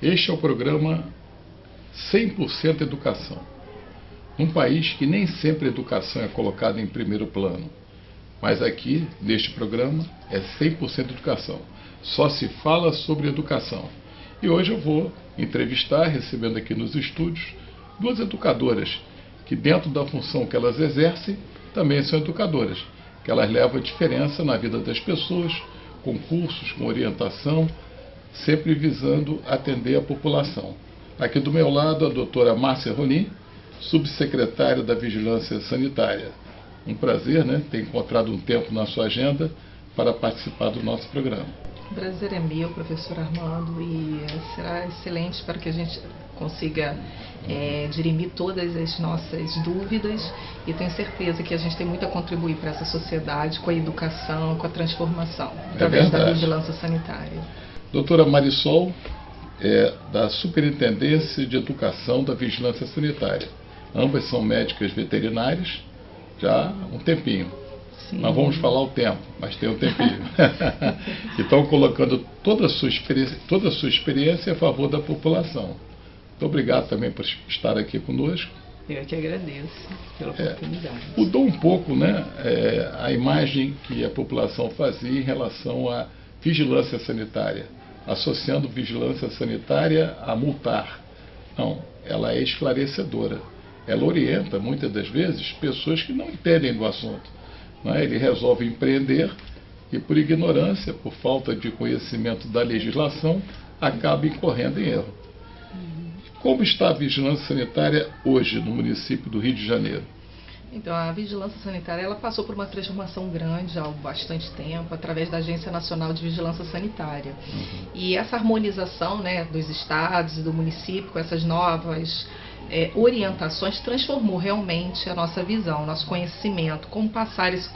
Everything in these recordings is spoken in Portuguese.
Este é o programa 100% Educação. Num país que nem sempre a educação é colocada em primeiro plano. Mas aqui, neste programa, é 100% educação. Só se fala sobre educação. E hoje eu vou entrevistar, recebendo aqui nos estúdios, duas educadoras, que dentro da função que elas exercem, também são educadoras, que elas levam a diferença na vida das pessoas, com cursos, com orientação, sempre visando atender a população. Aqui do meu lado, a doutora Márcia Rolim, subsecretária da Vigilância Sanitária. Um prazer, né, ter encontrado um tempo na sua agenda para participar do nosso programa. O prazer é meu, professor Armando, e será excelente para que a gente consiga dirimir todas as nossas dúvidas, e tenho certeza que a gente tem muito a contribuir para essa sociedade, com a educação, com a transformação, através da vigilância sanitária. Doutora Marisol é da Superintendência de Educação da Vigilância Sanitária. Ambas são médicas veterinárias já há um tempinho. Sim. Não vamos falar o tempo, mas tem um tempinho. E estão colocando toda a sua experiência a favor da população. Muito obrigado também por estar aqui conosco. Eu que agradeço pela oportunidade. Mudou um pouco, né, a imagem que a população fazia em relação à vigilância sanitária, associando vigilância sanitária a multar. Não, ela é esclarecedora. Ela orienta, muitas das vezes, pessoas que não entendem do assunto. Ele resolve empreender e, por ignorância, por falta de conhecimento da legislação, acaba incorrendo em erro. Como está a vigilância sanitária hoje no município do Rio de Janeiro? Então, a vigilância sanitária ela passou por uma transformação grande há bastante tempo, através da Agência Nacional de Vigilância Sanitária. E essa harmonização, né, dos estados e do município com essas novas orientações transformou realmente a nossa visão, nosso conhecimento, como passar esse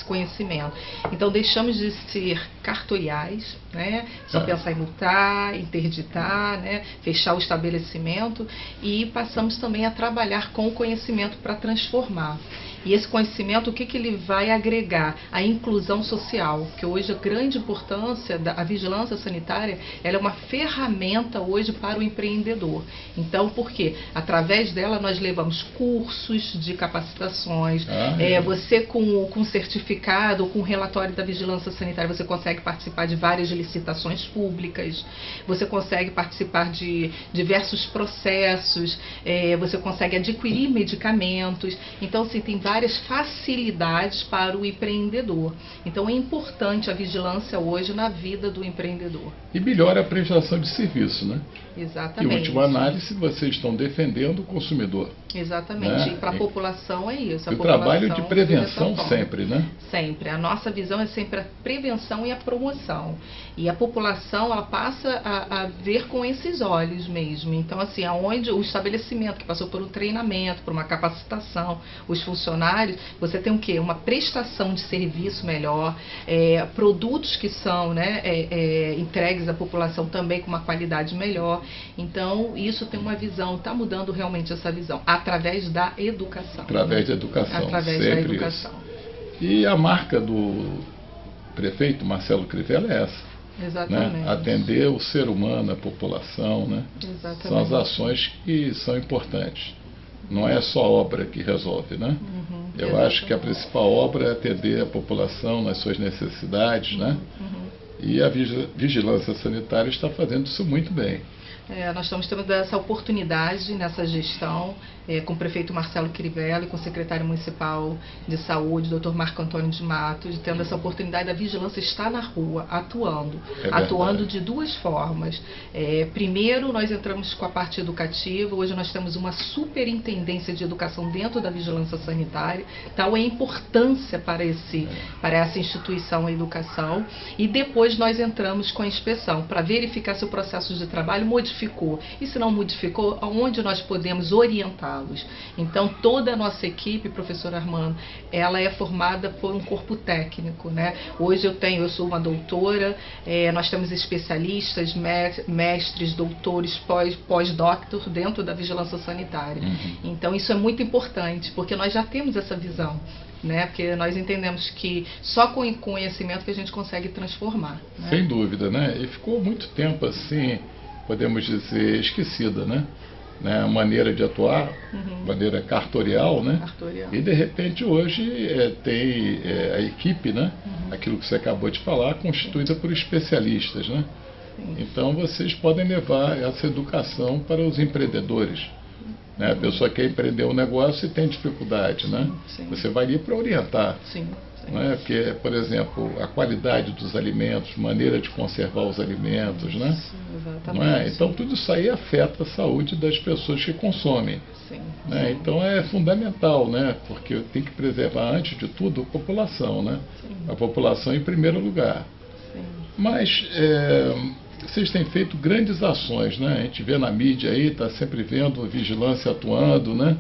conhecimento. Então deixamos de ser cartoriais, né, só pensar em multar, interditar, né, fechar o estabelecimento, e passamos também a trabalhar com o conhecimento para transformar. E esse conhecimento, o que ele vai agregar? A inclusão social, que hoje a grande importância da vigilância sanitária, ela é uma ferramenta hoje para o empreendedor. Então, por quê? Através dela nós levamos cursos de capacitações, você com certificado ou com relatório da vigilância sanitária, você consegue participar de várias licitações públicas, você consegue participar de diversos processos, você consegue adquirir medicamentos. Então, assim, tem várias facilidades para o empreendedor. Então é importante a vigilância hoje na vida do empreendedor. E melhora a prestação de serviço, né? Exatamente. Em última análise, vocês estão defendendo o consumidor. Exatamente. Né? E para a população é isso. O trabalho de prevenção sempre, né? Sempre. A nossa visão é sempre a prevenção e a promoção. E a população, ela passa a ver com esses olhos mesmo. Então, assim, aonde o estabelecimento que passou por um treinamento, por uma capacitação, os funcionários, você tem o quê? Uma prestação de serviço melhor, produtos que são, né, entregues à população também com uma qualidade melhor. Então, isso tem uma visão, está mudando realmente essa visão, através da educação. Através da educação. Através da educação. Isso. E a marca do prefeito Marcelo Crivella é essa. Exatamente. Né? Atender o ser humano, a população, né? Exatamente. São as ações que são importantes. Não é só a obra que resolve, né? Eu acho que a principal obra é atender a população nas suas necessidades, né? E a vigilância sanitária está fazendo isso muito bem. Nós estamos tendo essa oportunidade nessa gestão com o prefeito Marcelo Crivella e com o secretário municipal de saúde, Dr. Marco Antônio de Matos, tendo essa oportunidade da vigilância estar na rua, atuando de duas formas. Primeiro, nós entramos com a parte educativa. Hoje nós temos uma superintendência de educação dentro da vigilância sanitária, tal é a importância para essa instituição a educação. E depois nós entramos com a inspeção, para verificar se o processo de trabalho modificou. E se não modificou, aonde nós podemos orientá-los. Então, toda a nossa equipe, professor Armando, ela é formada por um corpo técnico, né? Hoje eu sou uma doutora, nós temos especialistas, mestres, doutores, pós-doctor dentro da vigilância sanitária. Então, isso é muito importante, porque nós já temos essa visão. Né? Porque nós entendemos que só com o conhecimento que a gente consegue transformar. Né? Sem dúvida, né? E ficou muito tempo assim, podemos dizer, esquecida, né? A maneira de atuar, maneira cartorial, né? E de repente hoje tem a equipe, né? Aquilo que você acabou de falar, constituída por especialistas, né? Então vocês podem levar essa educação para os empreendedores, né? A pessoa quer empreender um negócio e tem dificuldade, né? Você vai ali para orientar. Né? Porque, por exemplo, a qualidade dos alimentos, maneira de conservar os alimentos, né? Não é? Então tudo isso aí afeta a saúde das pessoas que consomem. Né? Então é fundamental, né? Porque tem que preservar antes de tudo a população, né? A população em primeiro lugar. Mas vocês têm feito grandes ações, né? A gente vê na mídia aí, está sempre vendo vigilância atuando, né?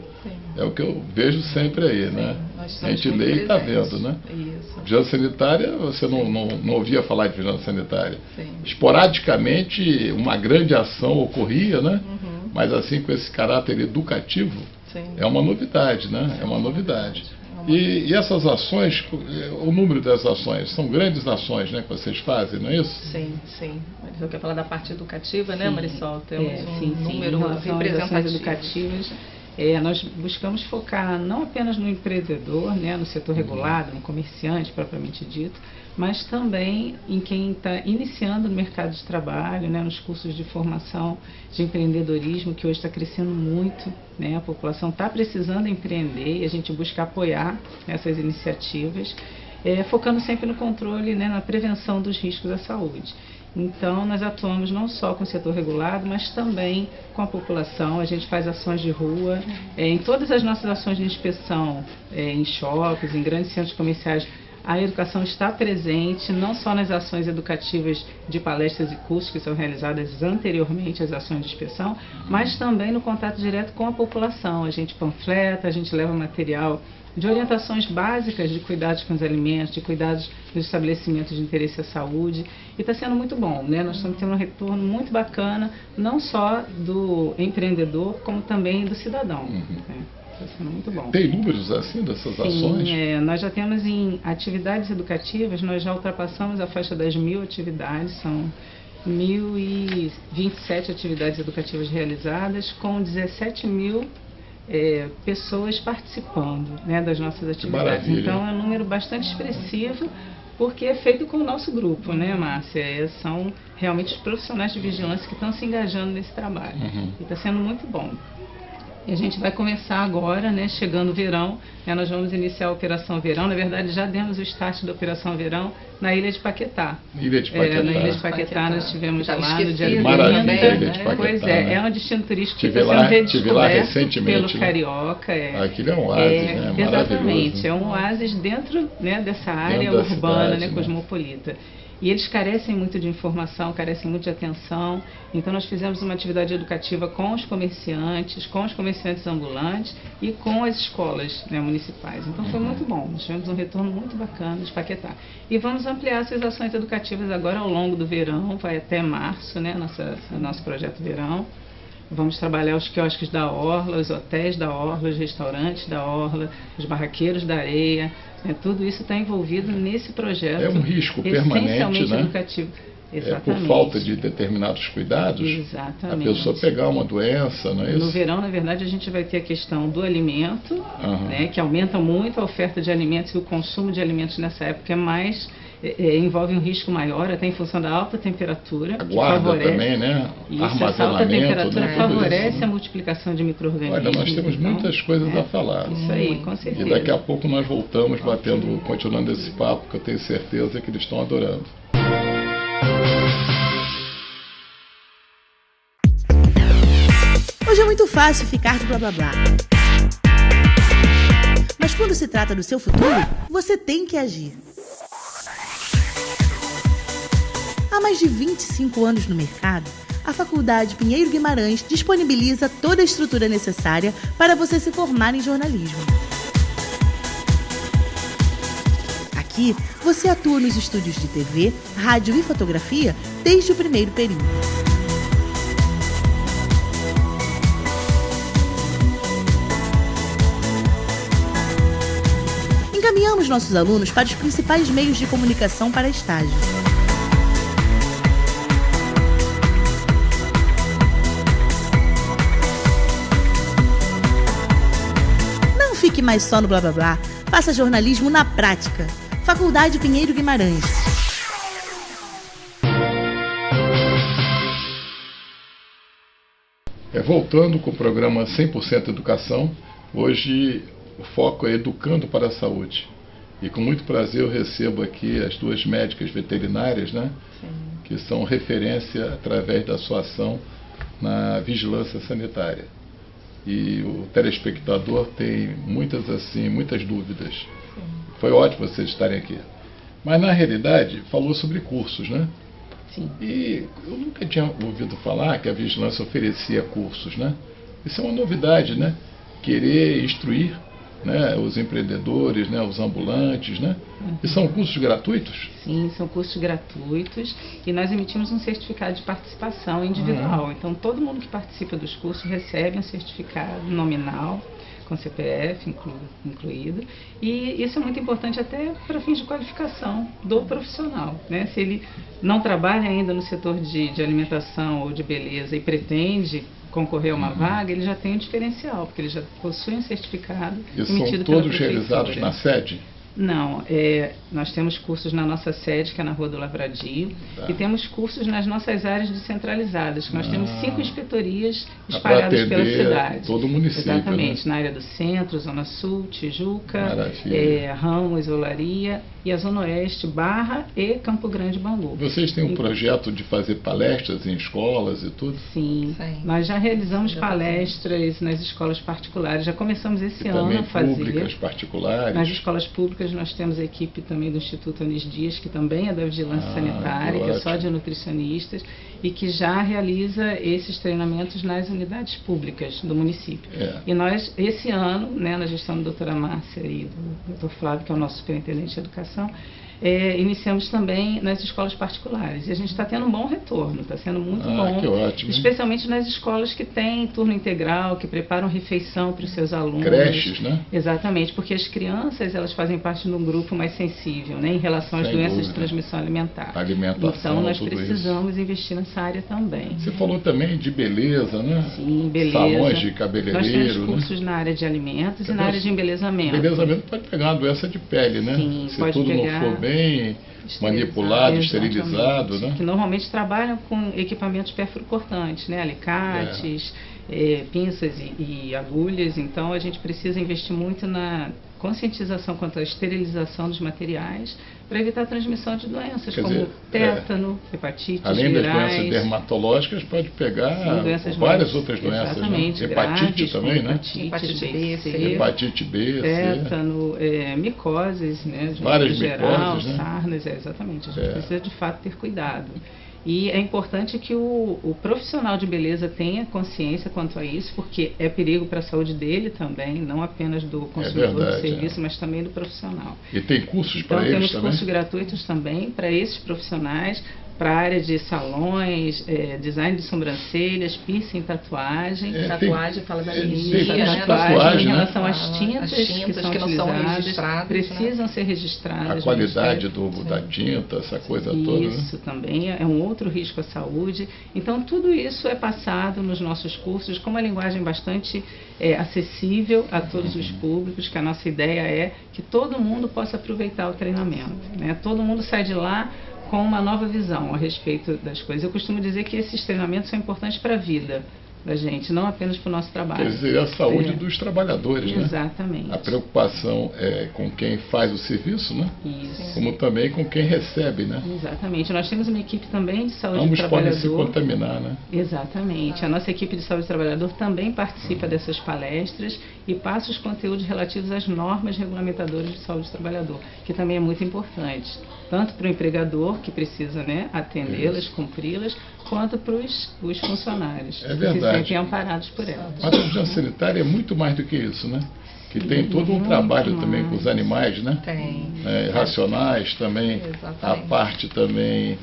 É o que eu vejo sempre aí, né? A gente lê e está vendo, né? Vigilância sanitária, você não ouvia falar de vigilância sanitária. Esporadicamente, uma grande ação ocorria, né? Mas assim, com esse caráter educativo, é uma novidade, né? É uma novidade. E essas ações, o número das ações, são grandes ações, né, que vocês fazem, não é isso? Sim. Marisol quer falar da parte educativa, né, Marisol? Temos número representativo educativas. Nós buscamos focar não apenas no empreendedor, né, no setor regulado, no comerciante propriamente dito, mas também em quem está iniciando no mercado de trabalho, né, nos cursos de formação de empreendedorismo, que hoje está crescendo muito, né, a população está precisando empreender e a gente busca apoiar essas iniciativas, focando sempre no controle, né, na prevenção dos riscos à saúde. Então, nós atuamos não só com o setor regulado, mas também com a população. A gente faz ações de rua. Em todas as nossas ações de inspeção, em shoppings, em grandes centros comerciais, a educação está presente, não só nas ações educativas de palestras e cursos que são realizadas anteriormente às ações de inspeção, mas também no contato direto com a população. A gente panfleta, a gente leva material de orientações básicas de cuidados com os alimentos, de cuidados dos estabelecimentos de interesse à saúde, e está sendo muito bom, né? Nós estamos tendo um retorno muito bacana, não só do empreendedor, como também do cidadão. Está sendo muito bom. Tem números assim dessas ações? Nós já temos em atividades educativas, nós já ultrapassamos a faixa das 1.000 atividades, são 1.027 atividades educativas realizadas, com 17.000 pessoas participando, né, das nossas atividades. Então é um número bastante expressivo, porque é feito com o nosso grupo, né, Márcia? São realmente os profissionais de vigilância que estão se engajando nesse trabalho. E está sendo muito bom. E a gente vai começar agora, né, chegando o verão, nós vamos iniciar a Operação Verão. Na verdade, já demos o start da Operação Verão na Ilha de Paquetá. Na Ilha de Paquetá nós estivemos lá no dia 30. Maravilha, Ilha de Paquetá. Pois é um destino turístico que está sendo redescoberto pelo carioca. Aquilo é um oásis, né? Exatamente, é um oásis dentro, né, dessa área urbana, cidade, né, cosmopolita. E eles carecem muito de informação, carecem muito de atenção. Então nós fizemos uma atividade educativa com os comerciantes ambulantes e com as escolas, né, municipais. Então foi muito bom, nós tivemos um retorno muito bacana de Paquetá. E vamos ampliar essas ações educativas agora ao longo do verão, vai até março, né, nosso projeto Verão. Vamos trabalhar os quiosques da Orla, os hotéis da Orla, os restaurantes da Orla, os barraqueiros da areia. Tudo isso está envolvido nesse projeto. É um risco permanente, essencialmente né? Educativo. Por falta de determinados cuidados, a pessoa pegar uma doença, não é isso? No verão, na verdade, a gente vai ter a questão do alimento, né, que aumenta muito a oferta de alimentos, e o consumo de alimentos nessa época envolve um risco maior, até em função da alta temperatura. A guarda também, né? Essa alta temperatura favorece a multiplicação de micro-organismos. Olha, nós temos muitas coisas a falar. Isso aí, com certeza. E daqui a pouco nós voltamos continuando esse papo, que eu tenho certeza que eles estão adorando. Hoje é muito fácil ficar de blá blá blá. Mas quando se trata do seu futuro, você tem que agir. Há mais de 25 anos no mercado, a Faculdade Pinheiro Guimarães disponibiliza toda a estrutura necessária para você se formar em jornalismo. Aqui, você atua nos estúdios de TV, rádio e fotografia desde o primeiro período. Encaminhamos nossos alunos para os principais meios de comunicação para estágio. fique mais só no blá blá blá. Faça jornalismo na prática. Faculdade Pinheiro Guimarães. Voltando com o programa 100% Educação, hoje o foco é Educando para a Saúde. E com muito prazer eu recebo aqui as duas médicas veterinárias, né? Sim. Que são referência através da sua ação na vigilância sanitária. E o telespectador tem muitas dúvidas. Sim. Foi ótimo vocês estarem aqui. Mas na realidade falou sobre cursos, né? Sim. E eu nunca tinha ouvido falar que a vigilância oferecia cursos, né? Isso é uma novidade, né? Querer instruir, né, os empreendedores, né, os ambulantes, né? E são cursos gratuitos? Sim, são cursos gratuitos e nós emitimos um certificado de participação individual. Então, todo mundo que participa dos cursos recebe um certificado nominal, com CPF incluído, e isso é muito importante até para fins de qualificação do profissional, né? Se ele não trabalha ainda no setor de alimentação ou de beleza e pretende concorrer a uma vaga, ele já tem um diferencial, porque ele já possui um certificado E emitido são pela todos prefeitura. realizados na sede? Não, nós temos cursos na nossa sede, que é na Rua do Lavradio, Tá. e temos cursos nas nossas áreas descentralizadas, que nós temos 5 inspetorias Para espalhadas pela atender cidade. todo o município, Exatamente, né? na área do centro, Zona Sul, Tijuca, Maravilha. Ramos, Olaria, e a Zona Oeste, Barra e Campo Grande, Bangu. Vocês têm um projeto de fazer palestras em escolas e tudo? Sim, Sim. nós já realizamos Já palestras nas escolas particulares, já começamos esse E ano também a fazer. públicas, particulares? Nas escolas públicas nós temos a equipe também do Instituto Anis Dias, que também é da Vigilância Sanitária, que que é só ótimo. de nutricionistas, e que já realiza esses treinamentos nas unidades públicas do município. É. E nós, esse ano, né, na gestão da doutora Márcia e do doutor Flávio, que é o nosso superintendente de educação, iniciamos também nas escolas particulares. E a gente está tendo um bom retorno, está sendo muito bom. Que ótimo. Especialmente nas escolas que têm turno integral, que preparam refeição para os seus alunos. Creches, né? Exatamente, porque as crianças, elas fazem parte de um grupo mais sensível, né, em relação às Sem doenças dúvida. de transmissão alimentar. Alimentação, Então, nós tudo precisamos investir nessa área também. Você falou também de beleza, né? Sim, beleza. Salões de Nós temos cabeleireiro, cursos né? na área de alimentos e na área de embelezamento. Embelezamento pode pegar uma doença de pele, né? Sim, Se pode tudo pegar não for bem manipulado, esterilizado, né? Que normalmente trabalham com equipamentos perfrucortantes, né? Alicates, pinças e agulhas. Então a gente precisa investir muito na conscientização quanto à esterilização dos materiais para evitar a transmissão de doenças Quer como dizer, tétano, hepatite, além das virais. doenças dermatológicas, pode pegar Sim, doenças várias mais- outras doenças, exatamente, né? Hepatite graves, também, como né? Hepatite B, C, Hepatite B, C. tétano, micoses, né, de Várias modo geral, micoses, né? sarnas, exatamente. A gente É. precisa de fato ter cuidado. E é importante que o profissional de beleza tenha consciência quanto a isso, porque é perigo para a saúde dele também, não apenas do consumidor verdade, do serviço, mas também do profissional. E tem cursos Então para eles temos também? cursos gratuitos também para esses profissionais, para a área de salões, design de sobrancelhas, piercing, tatuagem. Tatuagem, fala da tem alergia, né? tatuagem, Em né? relação às tintas, que são que não são utilizadas, registradas, precisam ser registradas. A qualidade no Ministério. da tinta, essa coisa toda, né? Isso também é um outro risco à saúde. Então, tudo isso é passado nos nossos cursos com uma linguagem bastante acessível a todos os públicos, que a nossa ideia é que todo mundo possa aproveitar o treinamento, né? Todo mundo sai de lá com uma nova visão a respeito das coisas. Eu costumo dizer que esses treinamentos são importantes para a vida da gente, não apenas para o nosso trabalho. Quer dizer, a saúde É. dos trabalhadores, né? Exatamente. A preocupação é com quem faz o serviço, né? Isso. Como também com quem recebe, né? Exatamente. Nós temos uma equipe também de saúde do Ambos podem trabalhador. se contaminar, né? Exatamente. A nossa equipe de saúde do trabalhador também participa dessas palestras e passa os conteúdos relativos às normas regulamentadoras de saúde do trabalhador, que também é muito importante, tanto para o empregador, que precisa, né, atendê-las, cumpri-las, quanto para os funcionários, É que se verdade. sentem amparados por elas. Mas a vigilância sanitária é muito mais do que isso, né? Que tem todo um Muito trabalho também mais. com os animais, né? Tem. Racionais também, a Exatamente. parte também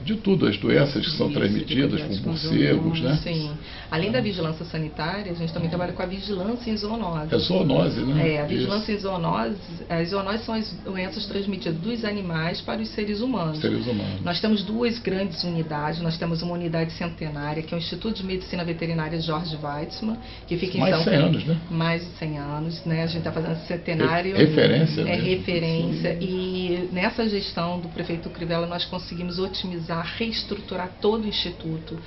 de tudo, as doenças que são transmitidas por morcegos, né? Sim. Além da vigilância sanitária, a gente também trabalha com a vigilância em zoonose. É zoonose, né? A vigilância em zoonose, as zoonoses são as doenças transmitidas dos animais para os seres humanos. Nós temos 2 grandes unidades. Nós temos uma unidade centenária, que é o Instituto de Medicina Veterinária Jorge Weitzmann, que fica em São Paulo. Mais de 100 anos, né? Mais de 100 anos, né? A gente está fazendo centenário. Referência. Referência. Sim. E nessa gestão do prefeito Crivella, nós conseguimos otimizar, reestruturar todo o Instituto.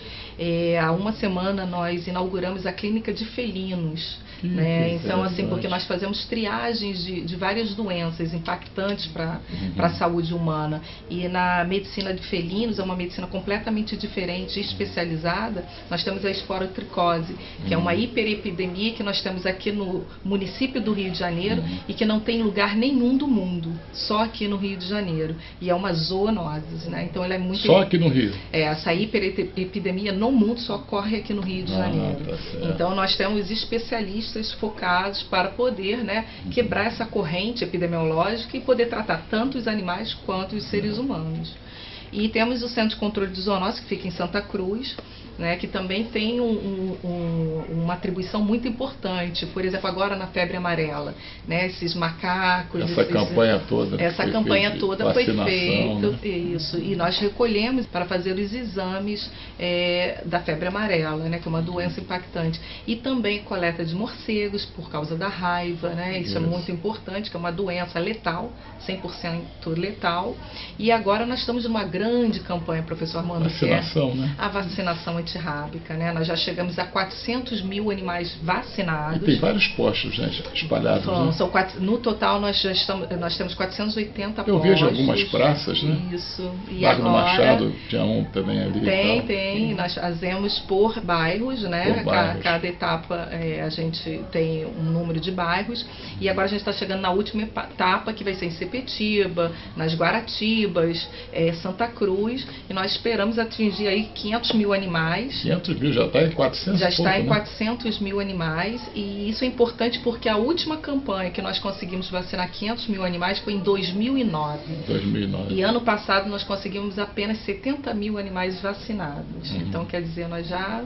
Há uma semana nós inauguramos a clínica de felinos, né? Então, assim, porque nós fazemos triagens de várias doenças impactantes para a saúde humana. E na medicina de felinos, é uma medicina completamente diferente, especializada. Nós temos a esporotricose, que é uma hiperepidemia que nós temos aqui no município do Rio de Janeiro e que não tem lugar nenhum do mundo, só aqui no Rio de Janeiro. E é uma zoonose, né? Então, ela é muito... Só aqui no Rio? Essa hiperepidemia no mundo só ocorre aqui no Rio de Janeiro. Tá, então, nós temos especialistas focados para poder, né, quebrar essa corrente epidemiológica e poder tratar tanto os animais quanto os seres humanos. E temos o Centro de Controle de Zoonose, que fica em Santa Cruz, né, que também tem uma atribuição muito importante. Por exemplo, agora na febre amarela, né, esses macacos... campanha toda. Essa campanha toda foi feita, né? Isso. E nós recolhemos para fazer os exames da febre amarela, né, que é uma doença impactante. E também coleta de morcegos por causa da raiva, né? Isso é muito importante, que é uma doença letal, 100% letal. E agora nós estamos numa grande campanha, professor Armando, vacinação, né? A vacinação antirrábica, né? Nós já chegamos a 400 mil animais vacinados. E tem vários postos, né, espalhados. Né? No total nós temos 480 postos. Eu vejo algumas praças, né? Isso. E Largo agora, do Machado tinha um também ali. Tem. Nós fazemos por bairros, né? Cada etapa a gente tem um número de bairros. E agora a gente está chegando na última etapa, que vai ser em Sepetiba, nas Guaratibas, Santa Cruz. E nós esperamos atingir aí 500 mil animais. 500 mil, já está em 400 Já está em né? 400 mil animais, e isso é importante porque a última campanha que nós conseguimos vacinar 500 mil animais foi em 2009. E ano passado nós conseguimos apenas 70 mil animais vacinados. Então, quer dizer, nós já...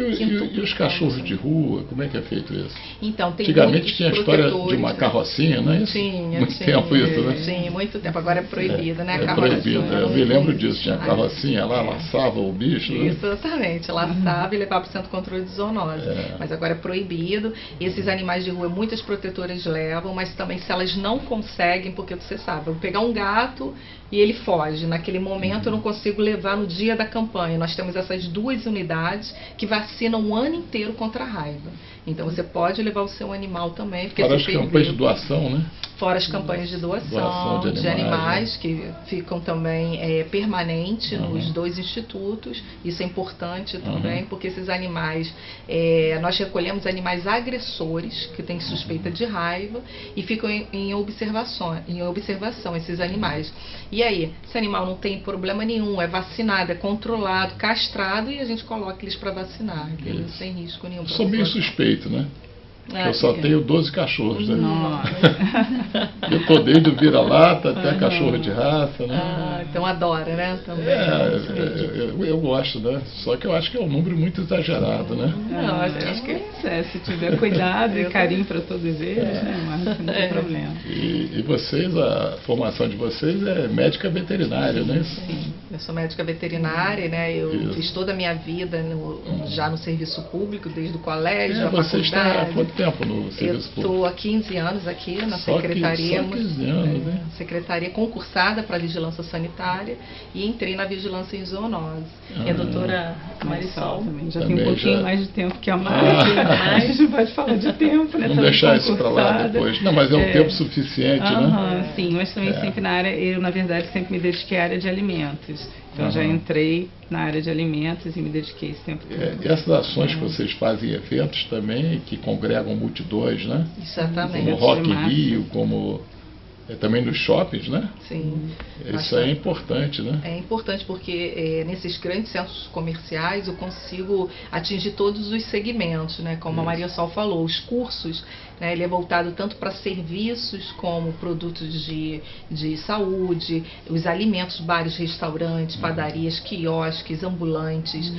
E os cachorros de rua, como é que é feito isso? Então, tem antigamente tinha a história de uma carrocinha, não é isso? Muito tempo isso, né? Sim, muito tempo. Agora é proibido, né? É proibido, eu me lembro disso. Tinha a carrocinha lá, laçava o bicho. Exatamente, laçava e levava para o Centro de Controle de Zoonose. Mas agora é proibido. Esses animais de rua, muitas protetoras levam, mas também se elas não conseguem, porque você sabe, eu vou pegar um gato e ele foge. Naquele momento eu não consigo levar no dia da campanha. Nós temos essas 2 unidades que vacinam o ano inteiro contra a raiva. Então você pode levar o seu animal também. Fora as campanhas de doação, né? Fora as campanhas de doação de animais, né? Que ficam também permanente nos 2 institutos. Isso é importante também, porque esses animais, nós recolhemos animais agressores que têm suspeita de raiva e ficam em observação esses animais. E aí, esse animal não tem problema nenhum, é vacinado, é controlado, castrado, e a gente coloca eles para vacinar, sem risco nenhum. Sou meio suspeito, né? Eu só tenho 12 cachorros, né? Eu tô desde o vira-lata até cachorro de raça, né? Então adora, né? Também. Eu gosto, né? Só que eu acho que é um número muito exagerado, né? Não, acho que se tiver cuidado e carinho para todos eles, né? Mas não tem problema. E vocês, a formação de vocês é médica veterinária, né? Sim, eu sou médica veterinária, né? Eu fiz toda a minha vida já no serviço público, desde o colégio, a você faculdade. Está há quanto tempo no serviço público? Eu estou há 15 anos aqui na secretaria. Só 15 anos, né? Secretaria concursada para vigilância sanitária e entrei na vigilância em zoonose. E a doutora Marisol também já tem um pouquinho mais de tempo que a Mari, mas a gente pode falar de tempo, né? Vamos deixar isso para lá depois. Não, mas é um tempo suficiente, né? Sim, mas também sempre na área, eu na verdade sempre me dediquei à área de alimentos. Então já entrei na área de alimentos e me dediquei esse tempo todo. E essas ações que vocês fazem, eventos também, que congregam multidões, né? Exatamente. Como Rock in Rio, como também nos shoppings, né? Sim. Isso é importante, né? É importante porque nesses grandes centros comerciais eu consigo atingir todos os segmentos, né? Como a Maria Sol falou, os cursos, né, ele é voltado tanto para serviços como produtos de saúde, os alimentos, bares, restaurantes, padarias, quiosques, ambulantes,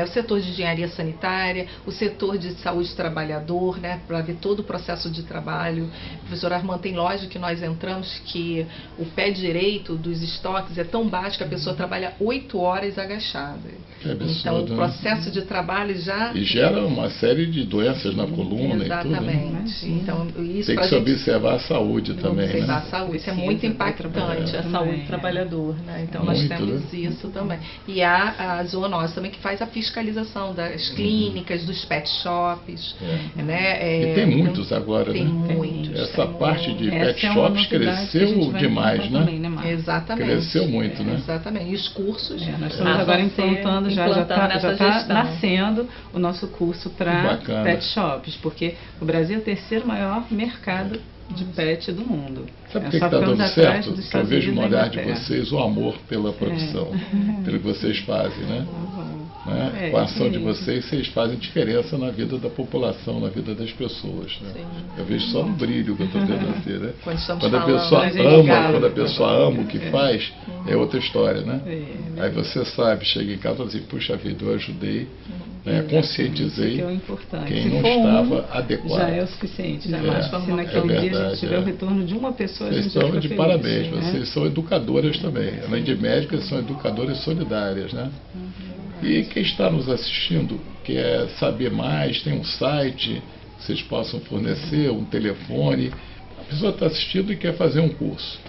o setor de engenharia sanitária, o setor de saúde do trabalhador, né, para ver todo o processo de trabalho. O professor Armando, tem loja que nós entramos que o pé direito dos estoques é tão baixo que a pessoa trabalha 8 horas agachada. É absurdo, então o processo né? de trabalho já... E gera uma série de doenças na coluna e tudo, né? Exatamente. Então, isso tem que se observar a saúde também, observar, né? a saúde, isso é muito impactante, a saúde do trabalhador, né? Então nós temos isso também. E há a zoonose também, que faz a fiscalização das clínicas, dos pet shops, né? E tem muitos agora, tem né? muitos. Essa parte de Essa pet é uma shops novidade que a cresceu gente vai demais, encontrar né? também, né, Marta? Exatamente. Cresceu muito, né? Exatamente. E os cursos... nós estamos agora implantando, já está nascendo o nosso curso para pet shops, porque o Brasil é o terceiro maior mercado de pet do mundo. Sabe o que está dando certo? Eu vejo no olhar de vocês o amor pela profissão, pelo que vocês fazem, né? Com a ação de vocês fazem diferença na vida da população, na vida das pessoas, né? Eu vejo só no brilho que eu estou vendo assim, né? Quando a pessoa ama o que faz, é outra história, né? Aí você sabe, chega em casa e fala assim, puxa vida, eu ajudei, né? Conscientizei quem não estava adequado. Já é o suficiente, né? Mas se naquele dia a gente tiver o retorno de uma pessoa, vocês a gente já estão de feliz, parabéns, né? vocês são educadoras também. Além de médicas, são educadoras solidárias, né? E quem está nos assistindo, quer saber mais, tem um site que vocês possam fornecer, um telefone. A pessoa está assistindo e quer fazer um curso.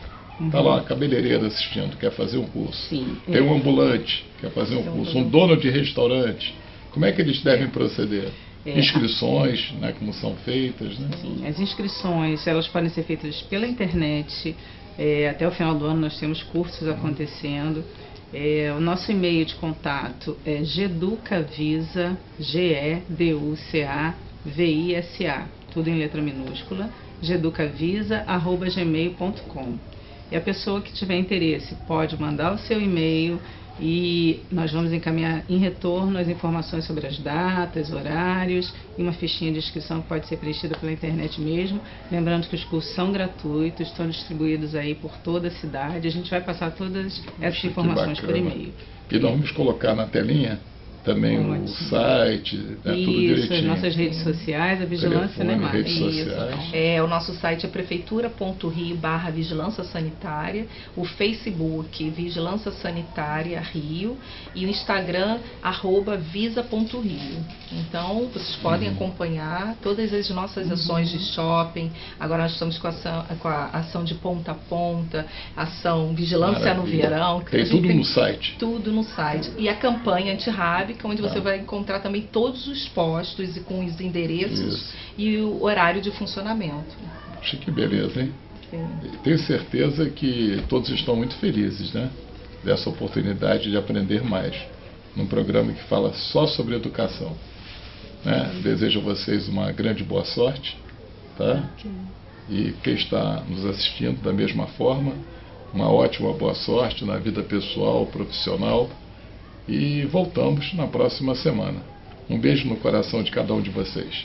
Está lá, a cabeleireira assistindo, quer fazer um curso. Tem um ambulante, quer fazer um curso. Um dono de restaurante. Como é que eles devem proceder? Inscrições, né, como são feitas, né? Sim, as inscrições, elas podem ser feitas pela internet. Até o final do ano nós temos cursos acontecendo. O nosso e-mail de contato é geducavisa, GEDUCAVISA, tudo em letra minúscula, geducavisa@gmail.com. E a pessoa que tiver interesse pode mandar o seu e-mail e nós vamos encaminhar em retorno as informações sobre as datas, horários e uma fichinha de inscrição que pode ser preenchida pela internet mesmo. Lembrando que os cursos são gratuitos, estão distribuídos aí por toda a cidade. A gente vai passar todas essas informações por e-mail. E nós vamos colocar na telinha também o site, né, tudo direitinho. As nossas redes sociais, a Vigilância, né, Marta? Redes sociais. O nosso site é prefeitura.rio/vigilância sanitária, o Facebook Vigilância Sanitária Rio e o Instagram @visa.rio. Então, vocês podem acompanhar todas as nossas ações de shopping. Agora nós estamos com a ação de ponta a ponta, ação Vigilância no Verão. Tem tudo no site. Tudo no site. E a campanha antirrábica, onde você vai encontrar também todos os postos e com os endereços e o horário de funcionamento. Que beleza, hein? Sim. Tenho certeza que todos estão muito felizes, né? Dessa oportunidade de aprender mais num programa que fala só sobre educação, né? Desejo a vocês uma grande boa sorte, tá? E quem está nos assistindo da mesma forma, uma ótima boa sorte na vida pessoal, profissional. E voltamos na próxima semana. Um beijo no coração de cada um de vocês.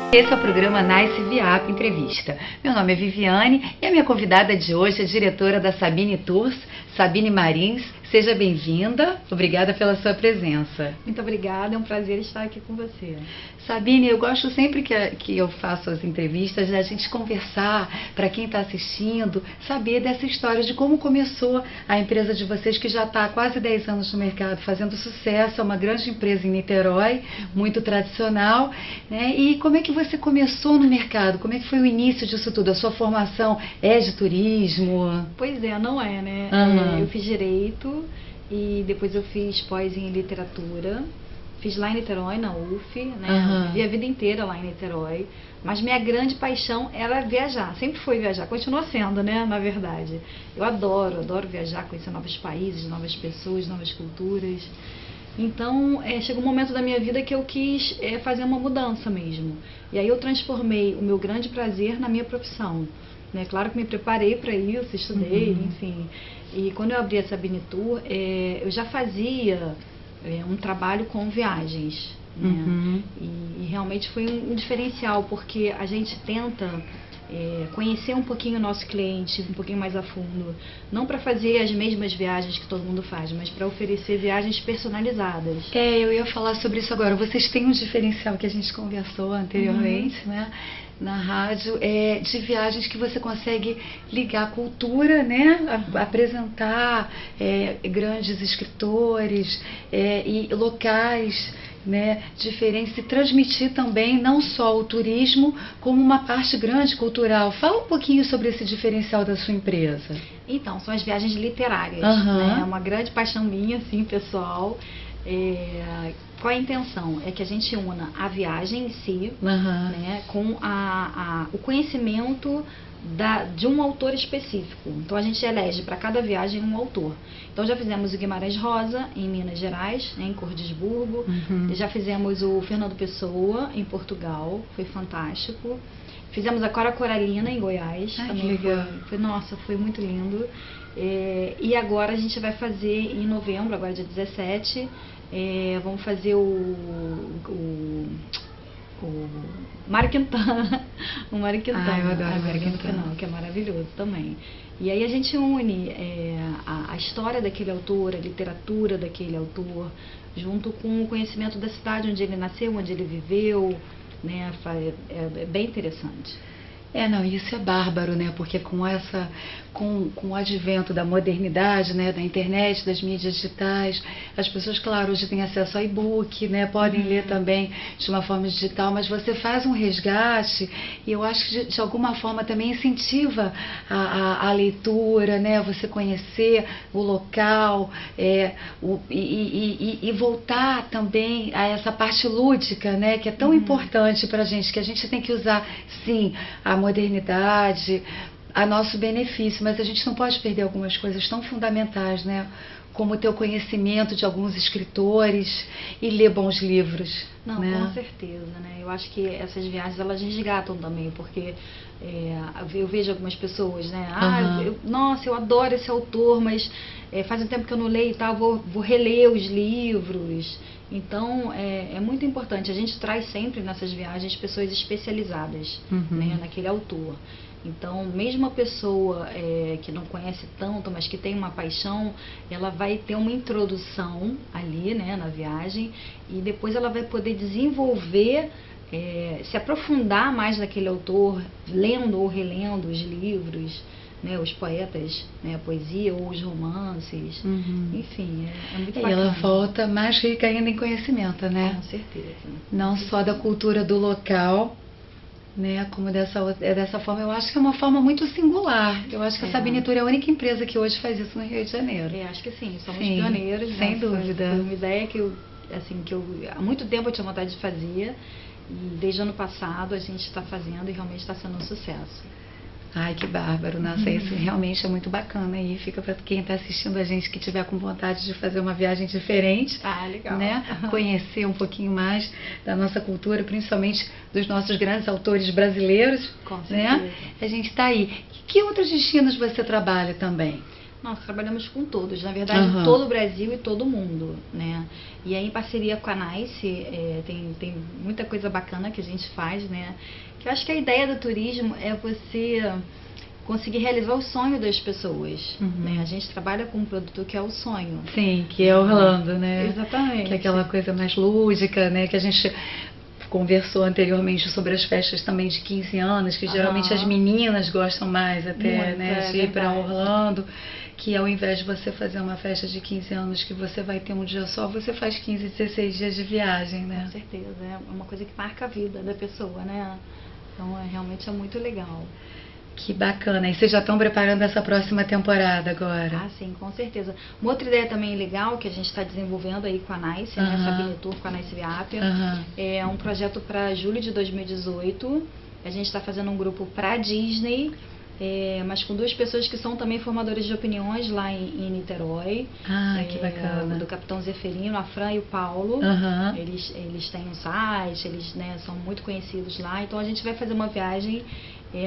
Esse é o programa Nice Viap Entrevista. Meu nome é Viviane e a minha convidada de hoje é a diretora da Sabine Tours, Sabine Marins. Seja bem-vinda, obrigada pela sua presença. Muito obrigada, é um prazer estar aqui com você. Sabine, eu gosto sempre que eu faço as entrevistas, da gente conversar, para quem está assistindo, saber dessa história de como começou a empresa de vocês, que já está há quase 10 anos no mercado, fazendo sucesso, é uma grande empresa em Niterói, muito tradicional, né? E como é que você começou no mercado? Como é que foi o início disso tudo? A sua formação é de turismo? Pois é, não é, né? Eu fiz Direito e depois eu fiz pós em Literatura. Fiz lá em Niterói, na UF, né? Vivi a vida inteira lá em Niterói. Mas minha grande paixão era viajar. Sempre foi viajar. Continua sendo, né? Na verdade. Eu adoro viajar, conhecer novos países, novas pessoas, novas culturas. Então, chegou um momento da minha vida que eu quis fazer uma mudança mesmo. E aí eu transformei o meu grande prazer na minha profissão. Né? Claro que me preparei para isso, estudei, enfim. E quando eu abri a Sabine Tour, eu já fazia um trabalho com viagens. Né? E realmente foi um diferencial, porque a gente tenta conhecer um pouquinho o nosso cliente, um pouquinho mais a fundo. Não para fazer as mesmas viagens que todo mundo faz, mas para oferecer viagens personalizadas. Eu ia falar sobre isso agora. Vocês têm um diferencial que a gente conversou anteriormente, né? Na rádio, de viagens que você consegue ligar a cultura, né? Apresentar grandes escritores e locais, né, diferentes, e transmitir também não só o turismo, como uma parte grande cultural. Fala um pouquinho sobre esse diferencial da sua empresa. Então, são as viagens literárias, né? É uma grande paixão minha, assim, pessoal. Qual a intenção? É que a gente una a viagem em si, né, com o conhecimento de um autor específico. Então a gente elege para cada viagem um autor. Então já fizemos o Guimarães Rosa em Minas Gerais, né, em Cordisburgo. Já fizemos o Fernando Pessoa em Portugal, foi fantástico. Fizemos a Cora Coralina em Goiás, também foi muito lindo. E agora a gente vai fazer em novembro, agora dia 17, vamos fazer o Mário Quintana. O Mário Quintana. Eu adoro o Mário Quintana. Que é maravilhoso também. E aí a gente une a história daquele autor, a literatura daquele autor, junto com o conhecimento da cidade onde ele nasceu, onde ele viveu, né? É bem interessante. Isso é bárbaro, né? Porque com o advento da modernidade, né, da internet, das mídias digitais, as pessoas, claro, hoje têm acesso a e-book, né, podem ler também de uma forma digital, mas você faz um resgate e eu acho que de alguma forma também incentiva a leitura, né, você conhecer o local e voltar também a essa parte lúdica, né, que é tão importante para a gente, que a gente tem que usar, sim, a modernidade a nosso benefício, mas a gente não pode perder algumas coisas tão fundamentais, né? Como ter o conhecimento de alguns escritores e ler bons livros. Não, né? Com certeza, né? Eu acho que essas viagens, elas resgatam também, porque eu vejo algumas pessoas, né? Nossa, eu adoro esse autor, mas faz um tempo que eu não leio e tal, vou reler os livros. Então, é muito importante. A gente traz sempre nessas viagens pessoas especializadas, né, naquele autor. Então, mesmo a pessoa que não conhece tanto, mas que tem uma paixão, ela vai ter uma introdução ali, né, na viagem, e depois ela vai poder desenvolver, se aprofundar mais naquele autor, lendo ou relendo os livros, né, os poetas, né, a poesia ou os romances, enfim, é muito bacana. E ela volta mais rica ainda em conhecimento, né? Com certeza. Não só da cultura do local, né, como dessa forma. Eu acho que é uma forma muito singular. Eu acho que a Sabine Tour é a única empresa que hoje faz isso no Rio de Janeiro. Acho que sim, somos pioneiros. Sem dúvida. Foi uma ideia que eu há muito tempo eu tinha vontade de fazer, e desde o ano passado a gente está fazendo e realmente está sendo um sucesso. Ai, que bárbaro, nossa, isso realmente é muito bacana, e fica para quem está assistindo a gente que tiver com vontade de fazer uma viagem diferente, legal. Né? Conhecer um pouquinho mais da nossa cultura, principalmente dos nossos grandes autores brasileiros, com certeza. Né? A gente está aí. Que outros destinos você trabalha também? Nós trabalhamos com todos, na verdade, todo o Brasil e todo o mundo, né? E aí, em parceria com a NICE, tem muita coisa bacana que a gente faz, né? Que eu acho que a ideia do turismo é você conseguir realizar o sonho das pessoas. Uhum. Né? A gente trabalha com um produto que é o sonho. Sim, que é Orlando, né? Exatamente. Que é aquela coisa mais lúdica, né? Que a gente conversou anteriormente sobre as festas também de 15 anos, que geralmente as meninas gostam mais até, Muito, né? De ir para Orlando. Que ao invés de você fazer uma festa de 15 anos que você vai ter um dia só, você faz 15, 16 dias de viagem, né? Com certeza, é uma coisa que marca a vida da pessoa, né? Então, realmente é muito legal. Que bacana. E vocês já estão preparando essa próxima temporada agora? Ah, sim, com certeza. Uma outra ideia também legal que a gente está desenvolvendo aí com a Nice, né? Sabine Tour com a Nice Viapia. É um projeto para julho de 2018. A gente está fazendo um grupo para Disney. Mas com 2 pessoas que são também formadores de opiniões lá em Niterói. Que bacana. Do Capitão Zeferino, a Fran e o Paulo. Eles têm um site, eles, né, são muito conhecidos lá. Então a gente vai fazer uma viagem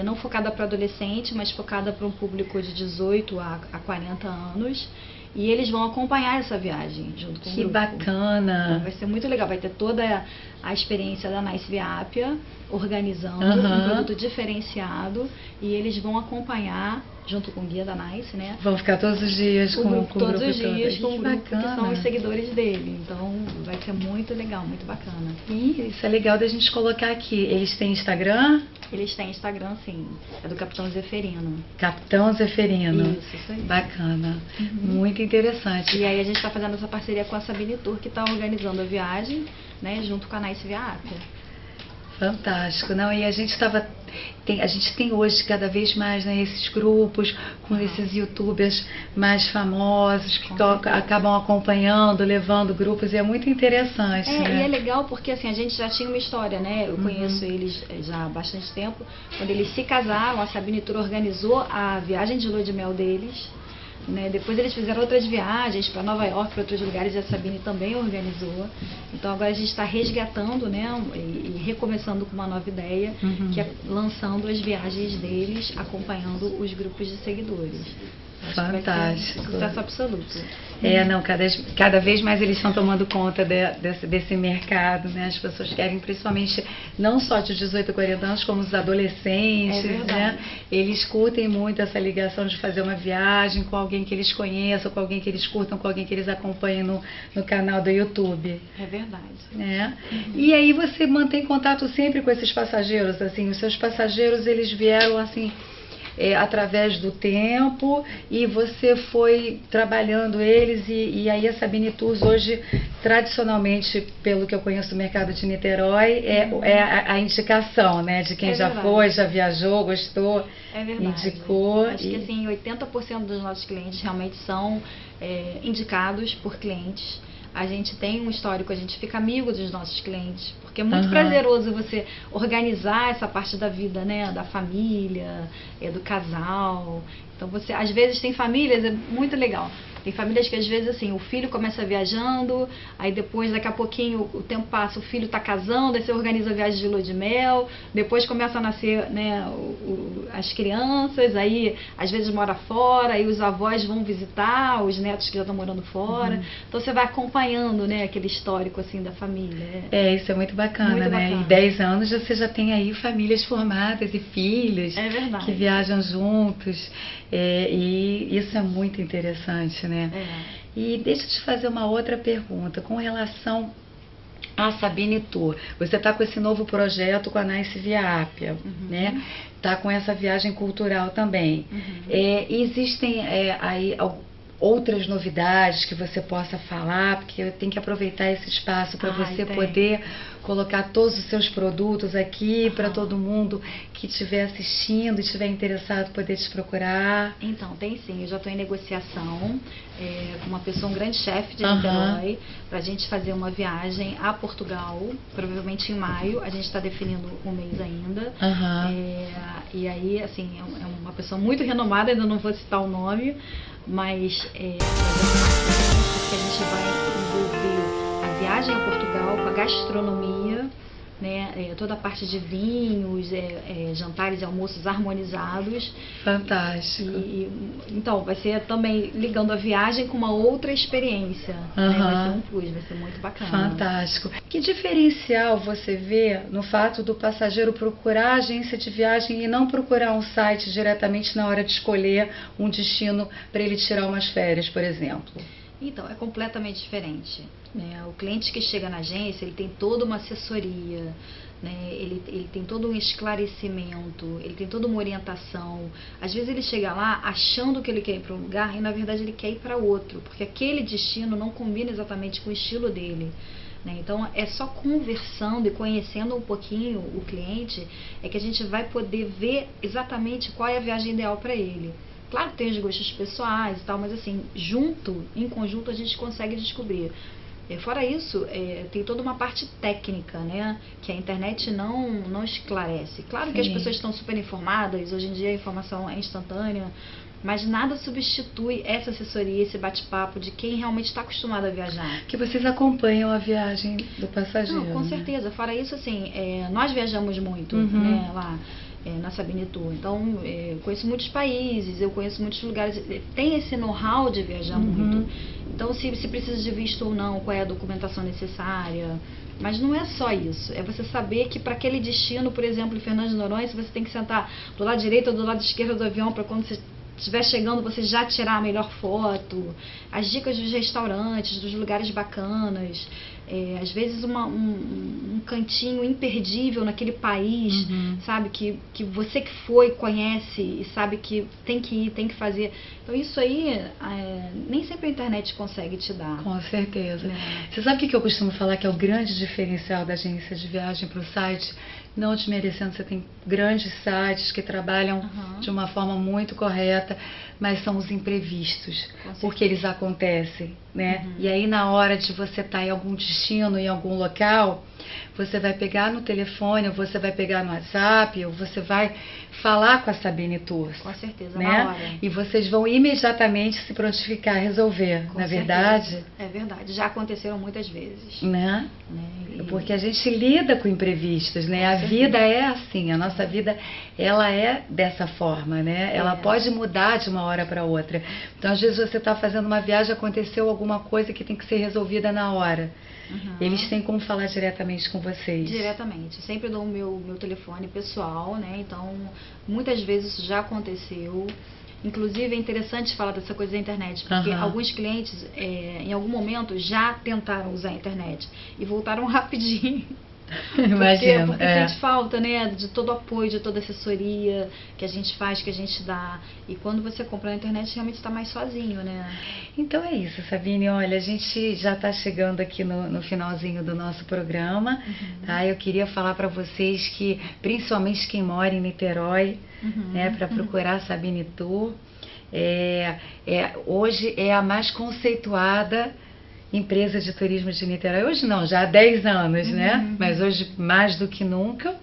não focada para adolescente, mas focada para um público de 18 a 40 anos. E eles vão acompanhar essa viagem junto com o grupo. Que bacana! Então, vai ser muito legal, vai ter toda a experiência da Nice Viapia organizando um produto diferenciado e eles vão acompanhar junto com o guia da Nice, né? Vão ficar todos os dias com o grupo todos os dias todo. com o grupo que são os seguidores dele. Então vai ser muito legal, muito bacana. E isso é legal da gente colocar aqui. Eles têm Instagram? Eles têm Instagram, sim. É do Capitão Zeferino. Capitão Zeferino. Isso aí. Bacana. Muito interessante. E aí a gente está fazendo essa parceria com a Sabine Tour, que está organizando a viagem, né, junto com a Nice Viapia. Fantástico, não? E a gente a gente tem hoje cada vez mais, né, esses grupos com esses YouTubers mais famosos que acabam acompanhando, levando grupos, e é muito interessante. Né? E é legal porque assim, a gente já tinha uma história, né? Eu conheço eles já há bastante tempo. Quando eles se casaram, a Sabine Tour organizou a viagem de lua de mel deles. Né? Depois eles fizeram outras viagens para Nova York, para outros lugares, e a Sabine também organizou. Então agora a gente está resgatando, né, e recomeçando com uma nova ideia, que é lançando as viagens deles, acompanhando os grupos de seguidores. Fantástico. Sucesso absoluto. Não, cada vez mais eles estão tomando conta desse mercado, né? As pessoas querem, principalmente, não só de 18 a 40 anos, como os adolescentes, né? Eles curtem muito essa ligação de fazer uma viagem com alguém que eles conheçam, com alguém que eles curtam, com alguém que eles acompanham no canal do YouTube. É verdade. Né? E aí você mantém contato sempre com esses passageiros, assim, os seus passageiros, eles vieram, assim, através do tempo, e você foi trabalhando eles, e aí a Sabine Tours hoje, tradicionalmente, pelo que eu conheço do mercado de Niterói, é a indicação, né, de quem já foi, já viajou, gostou, indicou. Acho que assim, 80% dos nossos clientes realmente são indicados por clientes. A gente tem um histórico, a gente fica amigo dos nossos clientes, porque é muito prazeroso você organizar essa parte da vida, né, da família, do casal. Então você, às vezes tem famílias, é muito legal. Tem famílias que às vezes assim, o filho começa viajando, aí depois daqui a pouquinho o tempo passa, o filho está casando, aí você organiza a viagem de lua de mel, depois começa a nascer, né, as crianças, aí às vezes mora fora, aí os avós vão visitar os netos que já estão morando fora. Então você vai acompanhando, né, aquele histórico assim da família. Isso é muito bacana, muito né? bacana. Em 10 anos você já tem aí famílias formadas e filhos que viajam juntos. E isso é muito interessante, né? E deixa eu te fazer uma outra pergunta com relação à Sabine Tour. Você está com esse novo projeto com a Nice Viapia, né? Está com essa viagem cultural também. Existem aí outras novidades que você possa falar, porque eu tenho que aproveitar esse espaço para você poder colocar todos os seus produtos aqui para todo mundo que estiver assistindo e estiver interessado poder te procurar. Então, tem sim, eu já estou em negociação com uma pessoa, um grande chefe de Niterói, para a gente fazer uma viagem a Portugal, provavelmente em maio. A gente está definindo o mês ainda. E aí, assim, é uma pessoa muito renomada, ainda não vou citar o nome, mas que a gente vai envolver a viagem a Portugal com a gastronomia, né? Toda a parte de vinhos, jantares e almoços harmonizados. Fantástico. Então, vai ser também ligando a viagem com uma outra experiência. Né? Vai ser um plus, vai ser muito bacana. Fantástico. Que diferencial você vê no fato do passageiro procurar a agência de viagem e não procurar um site diretamente na hora de escolher um destino para ele tirar umas férias, por exemplo? Então, é completamente diferente, né? O cliente que chega na agência, ele tem toda uma assessoria, né? Ele tem todo um esclarecimento, ele tem toda uma orientação. Às vezes ele chega lá achando que ele quer ir para um lugar e na verdade ele quer ir para outro, porque aquele destino não combina exatamente com o estilo dele. Então, é só conversando e conhecendo um pouquinho o cliente é que a gente vai poder ver exatamente qual é a viagem ideal para ele. Claro que tem os gostos pessoais e tal, mas assim, em conjunto, a gente consegue descobrir. Fora isso, tem toda uma parte técnica, né, que a internet não esclarece. Claro que as pessoas estão super informadas, hoje em dia a informação é instantânea, mas nada substitui essa assessoria, esse bate-papo de quem realmente está acostumado a viajar. Que vocês acompanham a viagem do passageiro. Não, com certeza. Fora isso, assim, nós viajamos muito, né, lá na Sabine Tour. Então, eu conheço muitos países, eu conheço muitos lugares. Tem esse know-how de viajar muito. Então, se precisa de visto ou não, qual é a documentação necessária. Mas não é só isso, é você saber que para aquele destino, por exemplo, em Fernando de Noronha, você tem que sentar do lado direito ou do lado esquerdo do avião para quando você estiver chegando, você já tirar a melhor foto, as dicas dos restaurantes, dos lugares bacanas, às vezes um cantinho imperdível naquele país, sabe, que você que foi, conhece e sabe que tem que ir, tem que fazer. Então isso aí, nem sempre a internet consegue te dar. Com certeza. Você sabe o que eu costumo falar que é o grande diferencial da agência de viagem para o site? Não desmerecendo, você tem grandes sites que trabalham de uma forma muito correta, mas são os imprevistos, porque eles acontecem, né? E aí na hora de você estar em algum destino, em algum local, você vai pegar no telefone, ou você vai pegar no WhatsApp, ou você vai falar com a Sabine Tours. Com certeza, né? na hora. E vocês vão imediatamente se prontificar a resolver, não é verdade? É verdade, já aconteceram muitas vezes. Né? Porque a gente lida com imprevistos, né? A vida é assim, a nossa vida, ela é dessa forma, né? Ela pode mudar de uma hora para outra. Então, às vezes você está fazendo uma viagem, aconteceu alguma coisa que tem que ser resolvida na hora. Eles têm como falar diretamente com vocês? Diretamente. Sempre dou o meu telefone pessoal, né? Então, muitas vezes isso já aconteceu. Inclusive, é interessante falar dessa coisa da internet, porque alguns clientes, em algum momento, já tentaram usar a internet e voltaram rapidinho. Imagino. Porque sente falta, né, de todo o apoio, de toda a assessoria que a gente faz, que a gente dá. E quando você compra na internet, realmente está mais sozinho, né? Então é isso, Sabine. Olha, a gente já está chegando aqui no finalzinho do nosso programa. Tá? Eu queria falar para vocês que, principalmente quem mora em Niterói, né, para procurar a Sabine Tour, hoje é a mais conceituada empresa de turismo de Niterói. Hoje não, já há 10 anos, né? Mas hoje mais do que nunca.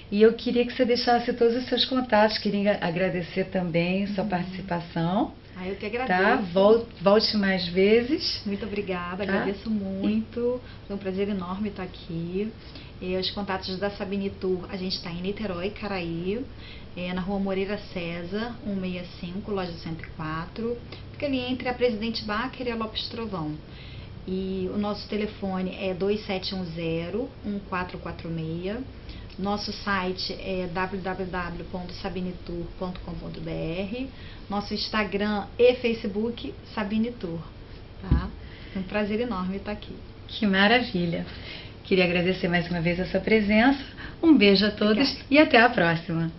E eu queria que você deixasse todos os seus contatos. Queria agradecer também sua participação. Eu que agradeço. Tá? Volte mais vezes. Muito obrigada, agradeço muito. Foi um prazer enorme estar aqui. Os contatos da Sabine Tour, a gente está em Niterói, Caraí, na Rua Moreira César, 165, loja 104. Fica ali entre a Presidente Bacher e a Lopes Trovão. E o nosso telefone é 2710-1446. Nosso site é www.sabinetour.com.br. Nosso Instagram e Facebook, Sabine Tour. Tá? É um prazer enorme estar aqui. Que maravilha. Queria agradecer mais uma vez a sua presença. Um beijo a todos e até a próxima.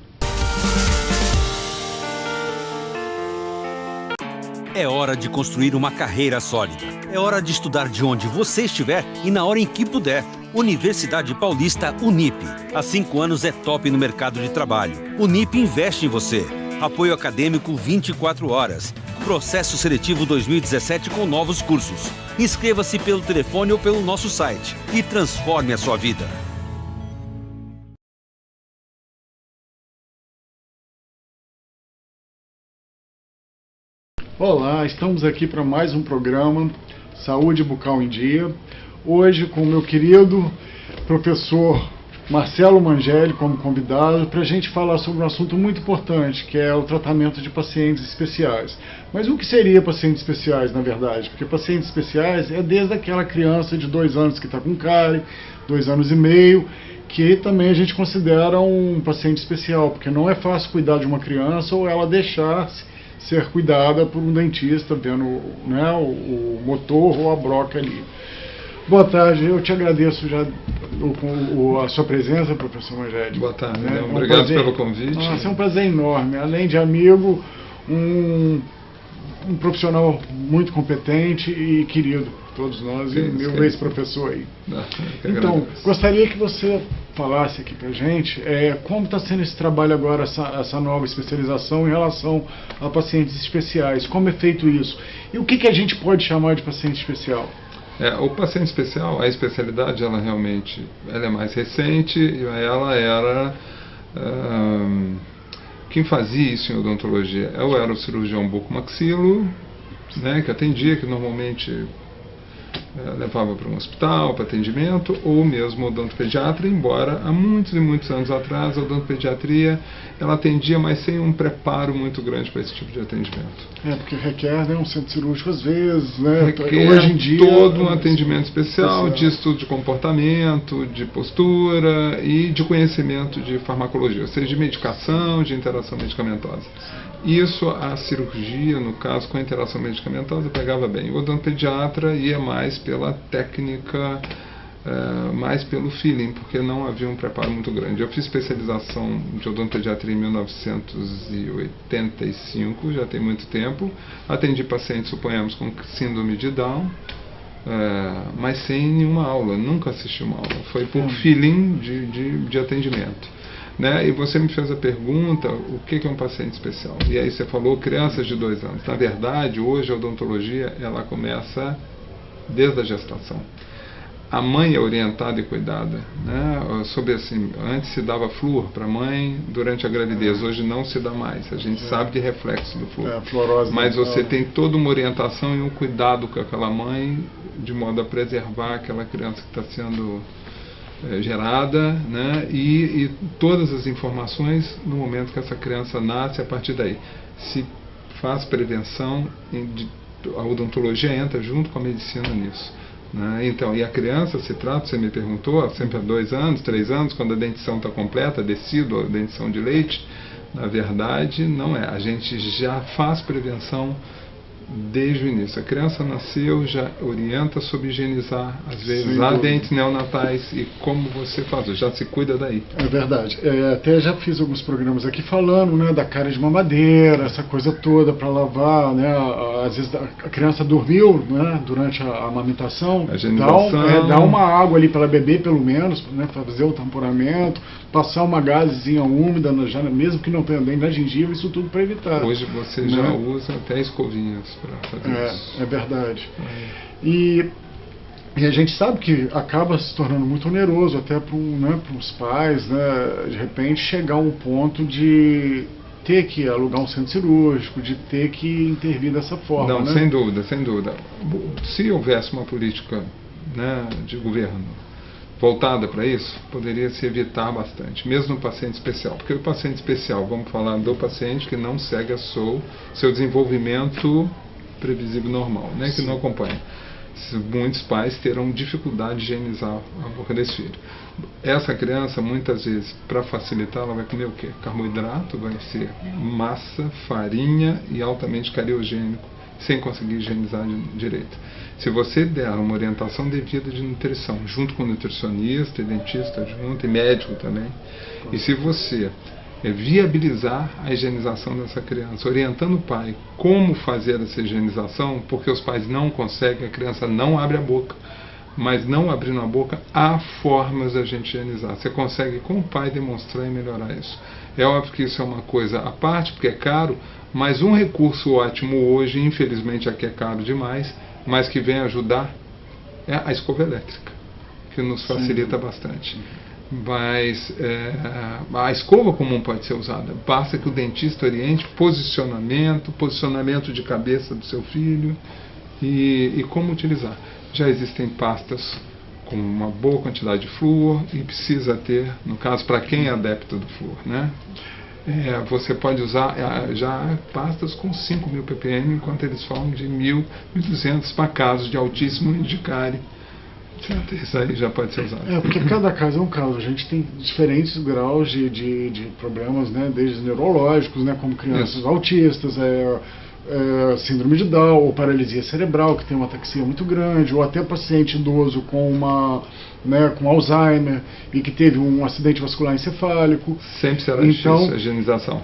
É hora de construir uma carreira sólida. É hora de estudar de onde você estiver e na hora em que puder. Universidade Paulista Unip. Há 5 anos é top no mercado de trabalho. Unip investe em você. Apoio acadêmico 24 horas. Processo seletivo 2017 com novos cursos. Inscreva-se pelo telefone ou pelo nosso site e transforme a sua vida. Olá, estamos aqui para mais um programa Saúde Bucal em Dia. Hoje com o meu querido professor Marcelo Mangeli como convidado para a gente falar sobre um assunto muito importante, que é o tratamento de pacientes especiais. Mas o que seria pacientes especiais, na verdade? Porque pacientes especiais é desde aquela criança de 2 anos que está com cárie, 2 anos e meio, que também a gente considera um paciente especial, porque não é fácil cuidar de uma criança ou ela deixar-se ser cuidada por um dentista, vendo, né, o motor ou a broca ali. Boa tarde, eu te agradeço já a sua presença, professor Mangeli. Boa tarde, né? Obrigado pelo convite. Nossa, é um prazer enorme. Além de amigo, um profissional muito competente e querido por todos nós, e meu ex-professor aí. Então, gostaria que você falasse aqui pra gente como está sendo esse trabalho agora, essa nova especialização em relação a pacientes especiais, como é feito isso, e o que a gente pode chamar de paciente especial? O paciente especial, a especialidade, ela realmente é mais recente, e ela era... quem fazia isso em odontologia era o cirurgião bucomaxilo, né, que atendia, que normalmente levava para um hospital para atendimento, ou mesmo o odontopediatra, embora há muitos e muitos anos atrás a odontopediatria ela atendia, mas sem um preparo muito grande para esse tipo de atendimento. Porque requer, né, um centro cirúrgico às vezes, né? Requer hoje em dia todo um atendimento especial de estudo de comportamento, de postura e de conhecimento de farmacologia, ou seja, de medicação, de interação medicamentosa. Isso a cirurgia, no caso, com a interação medicamentosa, pegava bem. O odontopediatra ia mais pela técnica, mais pelo feeling, porque não havia um preparo muito grande. Eu fiz especialização de odontopediatria em 1985, já tem muito tempo. Atendi pacientes, suponhamos, com síndrome de Down, mas sem nenhuma aula, nunca assisti uma aula. Foi por feeling de atendimento. Né? E você me fez a pergunta, o que é um paciente especial? E aí você falou crianças de 2 anos. Na verdade, hoje a odontologia ela começa desde a gestação. A mãe é orientada e cuidada, né? Sobre assim, antes se dava flúor para a mãe durante a gravidez, hoje não se dá mais. A gente sabe de reflexo do flúor. Mas você tem toda uma orientação e um cuidado com aquela mãe, de modo a preservar aquela criança que está sendo gerada, né? E todas as informações no momento que essa criança nasce, a partir daí se faz prevenção, a odontologia entra junto com a medicina nisso, né? Então, e a criança se trata, você me perguntou, sempre há 2 anos, 3 anos, quando a dentição está completa, descido a dentição de leite. Na verdade não é, a gente já faz prevenção desde o início. A criança nasceu, já orienta sobre higienizar, às vezes há dentes neonatais, e como você faz, já se cuida daí. É verdade. Até já fiz alguns programas aqui falando, né, da cárie de mamadeira, essa coisa toda para lavar, né, às vezes a criança dormiu, né, durante a amamentação, dá uma água ali para ela beber pelo menos, né, fazer o tamponamento, passar uma gazezinha úmida, já, mesmo que não tenha dente na gengiva, isso tudo para evitar. Hoje você já usa até escovinhas para fazer isso. É verdade. E a gente sabe que acaba se tornando muito oneroso até para os pais, né, de repente chegar a um ponto de ter que alugar um centro cirúrgico, de ter que intervir dessa forma. Não, né? Sem dúvida, sem dúvida. Se houvesse uma política, né, de governo voltada para isso, poderia se evitar bastante, mesmo no paciente especial. Porque o paciente especial, vamos falar do paciente que não segue a seu desenvolvimento previsível normal, né, que não acompanha. Muitos pais terão dificuldade de higienizar a boca desse filho. Essa criança, muitas vezes, para facilitar, ela vai comer o quê? Carboidrato, vai ser massa, farinha e altamente cariogênico, sem conseguir higienizar direito. Se você der uma orientação devida de nutrição, junto com o nutricionista e dentista junto, e médico também, e se você viabilizar a higienização dessa criança, orientando o pai como fazer essa higienização, porque os pais não conseguem, a criança não abre a boca, mas não abrindo a boca, há formas da gente higienizar. Você consegue com o pai demonstrar e melhorar isso. É óbvio que isso é uma coisa à parte, porque é caro, mas um recurso ótimo hoje, infelizmente aqui é caro demais, mas que vem ajudar, é a escova elétrica, que nos facilita bastante. Mas a escova comum pode ser usada, basta que o dentista oriente posicionamento de cabeça do seu filho e como utilizar. Já existem pastas com uma boa quantidade de flúor, e precisa ter, no caso, para quem é adepto do flúor, né? Você pode usar já pastas com 5.000 ppm, enquanto eles falam de 1.200 para casos de altíssimo indicare. Certo? Isso aí já pode ser usado. Porque cada caso é um caso. A gente tem diferentes graus de problemas, né? Desde neurológicos, né? Como crianças autistas, síndrome de Down, ou paralisia cerebral, que tem uma ataxia muito grande, ou até paciente idoso com com Alzheimer e que teve um acidente vascular encefálico. Sempre será difícil a higienização.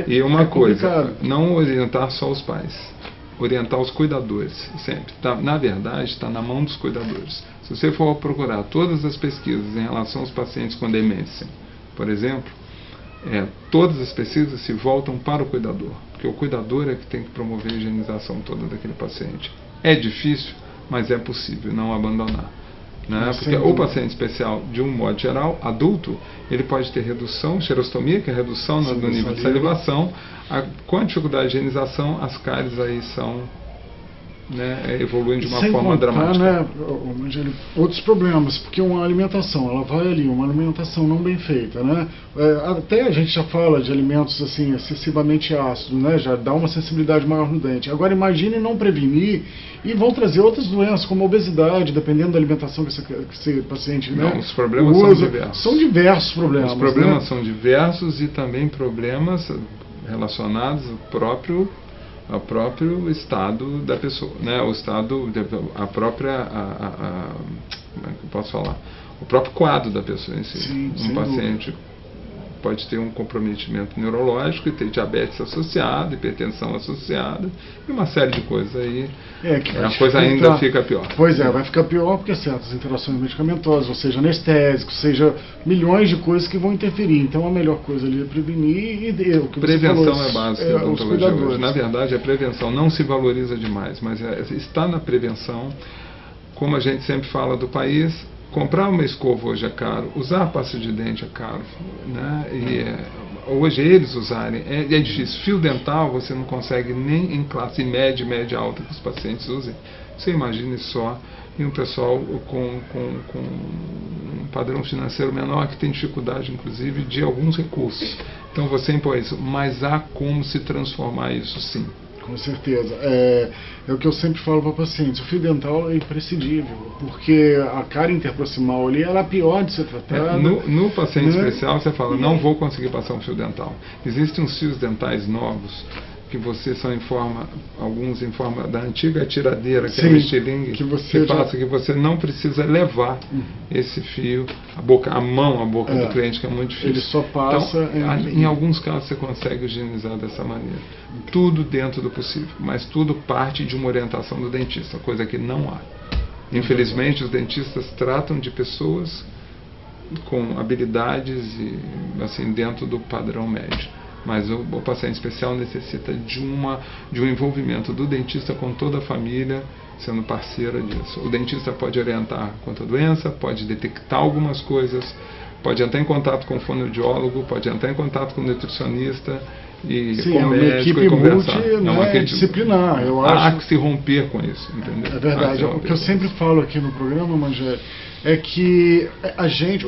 E uma coisa, não orientar só os pais, orientar os cuidadores, sempre. Na verdade, está na mão dos cuidadores. Se você for procurar todas as pesquisas em relação aos pacientes com demência, por exemplo, todas as pesquisas se voltam para o cuidador, porque o cuidador é que tem que promover a higienização toda daquele paciente. É difícil, mas é possível não abandonar. Né? Porque o paciente especial, de um modo geral, adulto, ele pode ter redução, xerostomia, que é redução no nível de salivação. Com a dificuldade de higienização, as cáries aí são, evoluem de uma forma dramática. Outros problemas, porque uma alimentação, ela vai ali, uma alimentação não bem feita, né? Até a gente já fala de alimentos assim excessivamente ácidos, né? Já dá uma sensibilidade maior no dente. Agora imagine não prevenir e vão trazer outras doenças, como a obesidade, dependendo da alimentação que esse paciente os problemas são diversos. São diversos problemas. Os problemas são diversos, e também problemas relacionados ao próprio estado da pessoa, né? O estado, a própria, como é que eu posso falar? O próprio quadro da pessoa em si. Sim, um paciente pode ter um comprometimento neurológico e ter diabetes associado, hipertensão associada, e uma série de coisas aí. A coisa ainda fica pior. Pois vai ficar pior porque certas interações medicamentosas, ou seja, anestésicos, seja milhões de coisas que vão interferir. Então a melhor coisa ali é prevenir, e o que prevenção você falou, é básica da odontologia hoje. Na verdade, a prevenção não se valoriza demais, mas está na prevenção. Como a gente sempre fala do país, comprar uma escova hoje é caro, usar a pasta de dente é caro, né? E hoje eles usarem, é difícil. Fio dental você não consegue nem em classe média alta que os pacientes usem. Você imagine só em um pessoal com um padrão financeiro menor, que tem dificuldade, inclusive, de alguns recursos. Então você impõe isso, mas há como se transformar isso, sim. Com certeza. É o que eu sempre falo para pacientes. O fio dental é imprescindível, porque a cárie interproximal ali, ela é a pior de ser tratada. No paciente especial, você fala, não vou conseguir passar um fio dental. Existem uns fios dentais novos, que você só alguns em forma da antiga tiradeira, que é o estilingue, que você não precisa levar esse fio, a boca do cliente, que é muito difícil. Ele só passa... Então, em alguns casos você consegue higienizar dessa maneira. Tudo dentro do possível, mas tudo parte de uma orientação do dentista, coisa que não há. Infelizmente, os dentistas tratam de pessoas com habilidades assim, dentro do padrão médio. Mas o paciente especial necessita de um envolvimento do dentista com toda a família, sendo parceira disso. O dentista pode orientar quanto à doença, pode detectar algumas coisas, pode entrar em contato com o fonoaudiólogo, pode entrar em contato com o nutricionista e com o médico e conversar. É uma equipe disciplinar. Há que se romper com isso, entendeu? É verdade. O que eu sempre falo aqui no programa, Mangé, é que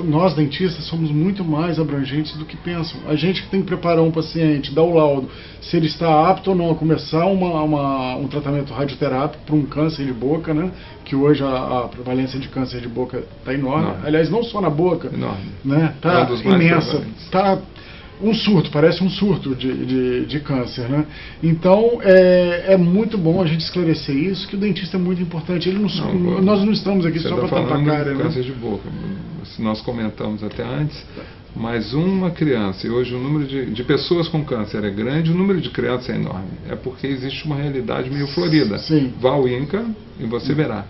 nós dentistas somos muito mais abrangentes do que pensam. A gente que tem que preparar um paciente, dar o laudo, se ele está apto ou não a começar um tratamento radioterápico para um câncer de boca, né? Que hoje a prevalência de câncer de boca está enorme. Aliás, não só na boca, né? Está imensa. Está um surto, parece um surto de câncer, né? Então é muito bom a gente esclarecer isso, que o dentista é muito importante. Nós não estamos aqui só para tampar a cara, né? Câncer de boca, nós comentamos até antes, mas uma criança, e hoje o número de pessoas com câncer é grande, o número de crianças é enorme. É porque existe uma realidade meio florida. Vá ao INCA e você verá.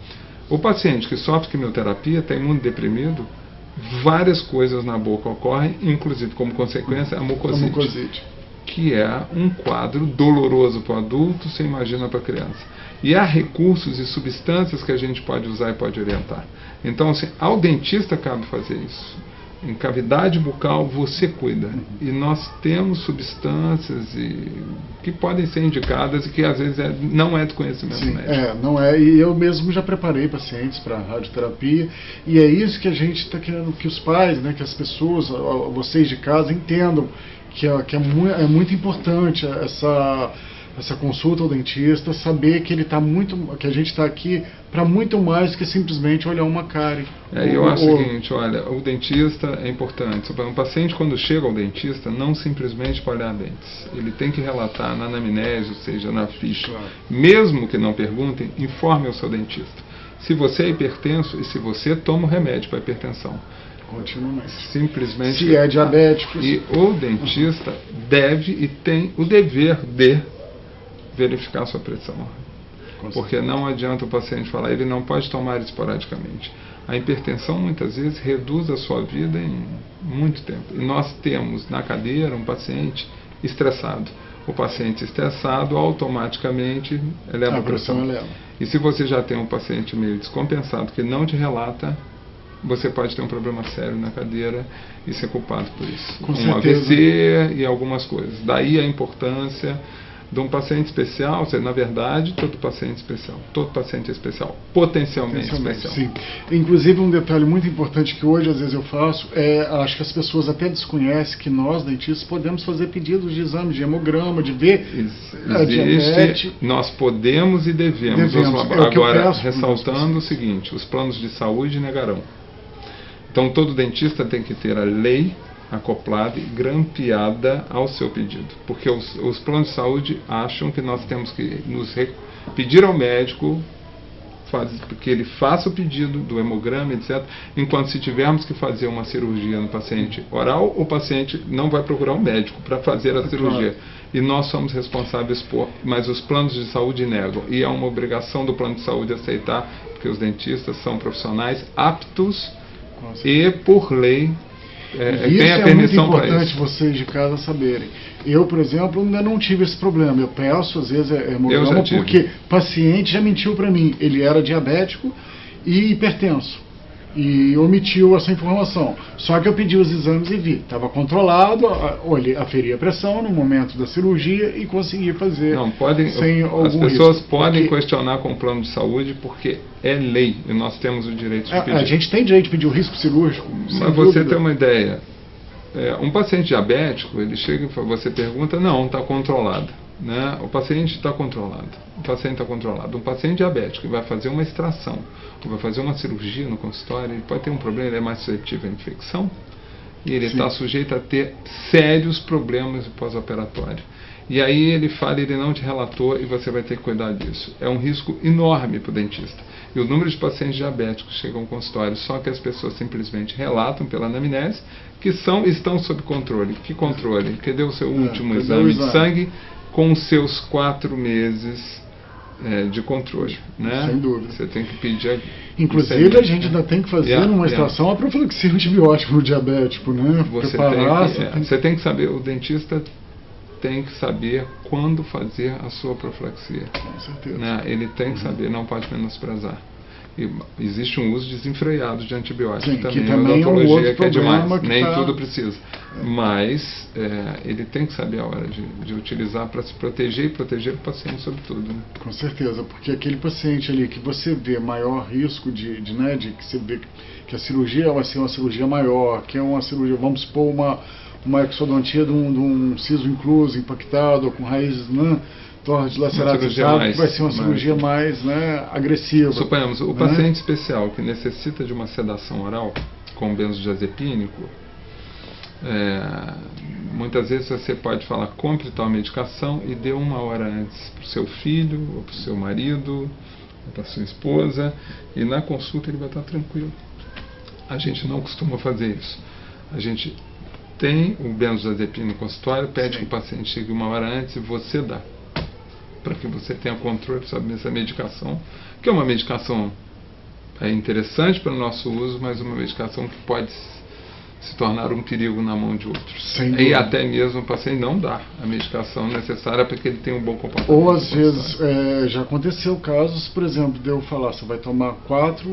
O paciente que sofre quimioterapia, está imunodeprimido, várias coisas na boca ocorrem, inclusive como consequência a mucosite, que é um quadro doloroso para o adulto, você imagina para a criança. E há recursos e substâncias que a gente pode usar e pode orientar. Então, assim, ao dentista cabe fazer isso. Em cavidade bucal você cuida. E nós temos substâncias que podem ser indicadas e que às vezes não é do conhecimento médico. Não é. E eu mesmo já preparei pacientes para radioterapia, e é isso que a gente está querendo que os pais, né, que as pessoas, vocês de casa entendam que é muito importante essa consulta ao dentista, saber que que a gente está aqui para muito mais que simplesmente olhar uma cárie. Eu acho o seguinte, olha, o dentista é importante. Um paciente, quando chega ao dentista, não simplesmente para olhar dentes. Ele tem que relatar na anamnese, ou seja, na ficha. Claro. Mesmo que não perguntem, informe ao seu dentista. Se você é hipertenso e se você toma o remédio para hipertensão. Continuamente. Simplesmente. Se é diabético. E o dentista deve e tem o dever de verificar a sua pressão. Porque não adianta o paciente falar, ele não pode tomar esporadicamente. A hipertensão muitas vezes reduz a sua vida em muito tempo. E nós temos na cadeira um paciente estressado. O paciente estressado automaticamente eleva a pressão. E se você já tem um paciente meio descompensado que não te relata, você pode ter um problema sério na cadeira e ser culpado por isso. Com certeza. AVC e algumas coisas. Daí a importância de um paciente especial, ou seja, na verdade, todo paciente é especial, potencialmente especial. Sim. Inclusive, um detalhe muito importante que hoje, às vezes, eu faço, acho que as pessoas até desconhecem que nós, dentistas, podemos fazer pedidos de exame de hemograma, de ver diabetes. Nós podemos e devemos. Agora, ressaltando o seguinte, os planos de saúde negarão. Então, todo dentista tem que ter a lei acoplada e grampeada ao seu pedido, porque os planos de saúde acham que nós temos que pedir ao médico que ele faça o pedido do hemograma, etc. Enquanto se tivermos que fazer uma cirurgia no paciente oral, o paciente não vai procurar um médico para fazer a cirurgia. E nós somos responsáveis mas os planos de saúde negam. E é uma obrigação do plano de saúde aceitar, porque os dentistas são profissionais aptos e, por lei, isso é muito importante vocês de casa saberem. Eu, por exemplo, ainda não tive esse problema. Eu peço, às vezes, hemograma, porque paciente já mentiu para mim. Ele era diabético e hipertenso. E omitiu essa informação. Só que eu pedi os exames e vi. Estava controlado, aferi a pressão no momento da cirurgia e consegui fazer sem algum risco. As pessoas podem questionar com o plano de saúde porque é lei e nós temos o direito de pedir. A gente tem direito de pedir o risco cirúrgico. Mas você tem uma ideia. Um paciente diabético, ele chega e você pergunta, não, está controlado. Né? O paciente está controlado. Um paciente diabético que vai fazer uma extração, ou vai fazer uma cirurgia no consultório, ele pode ter um problema, ele é mais suscetível à infecção, e ele está sujeito a ter sérios problemas pós-operatório. E aí ele fala, ele não te relatou e você vai ter que cuidar disso. É um risco enorme para o dentista. E o número de pacientes diabéticos chegam ao consultório, só que as pessoas simplesmente relatam pela anamnese que estão sob controle. Que controle? Que deu o seu último exame de sangue com os seus 4 meses de controle. Né? Sem dúvida. Você tem que pedir... Inclusive, a gente ainda tem que fazer numa extração a profilaxia antibiótica no diabético, né? Você tem que saber, o dentista tem que saber quando fazer a sua profilaxia. Com certeza. Né? Ele tem que saber, não pode menosprezar. E existe um uso desenfreado de antibióticos também, que também odontologia, que é demais, nem tudo precisa. Mas ele tem que saber a hora de utilizar para se proteger e proteger o paciente sobretudo. Né? Com certeza, porque aquele paciente ali que você vê maior risco de que você vê que a cirurgia vai ser uma cirurgia maior, que é uma cirurgia, vamos supor, uma exodontia de um siso incluso, impactado, ou com raízes dilaceradas, vai ser uma cirurgia mais agressiva. Suponhamos, o paciente especial que necessita de uma sedação oral com benzodiazepínico, muitas vezes você pode falar compre tal medicação e dê 1 hora antes para o seu filho, ou para o seu marido, ou para a sua esposa, e na consulta ele vai estar tranquilo. A gente não costuma fazer isso. A gente tem o benzodiazepina no consultório, pede que o paciente chegue 1 hora antes e você dá, para que você tenha controle sobre essa medicação, que é uma medicação interessante para o nosso uso, mas uma medicação que pode se tornar um perigo na mão de outros. E até mesmo o paciente não dá a medicação necessária para que ele tenha um bom comportamento. Ou às vezes já aconteceu casos, por exemplo, de eu falar, você vai tomar 4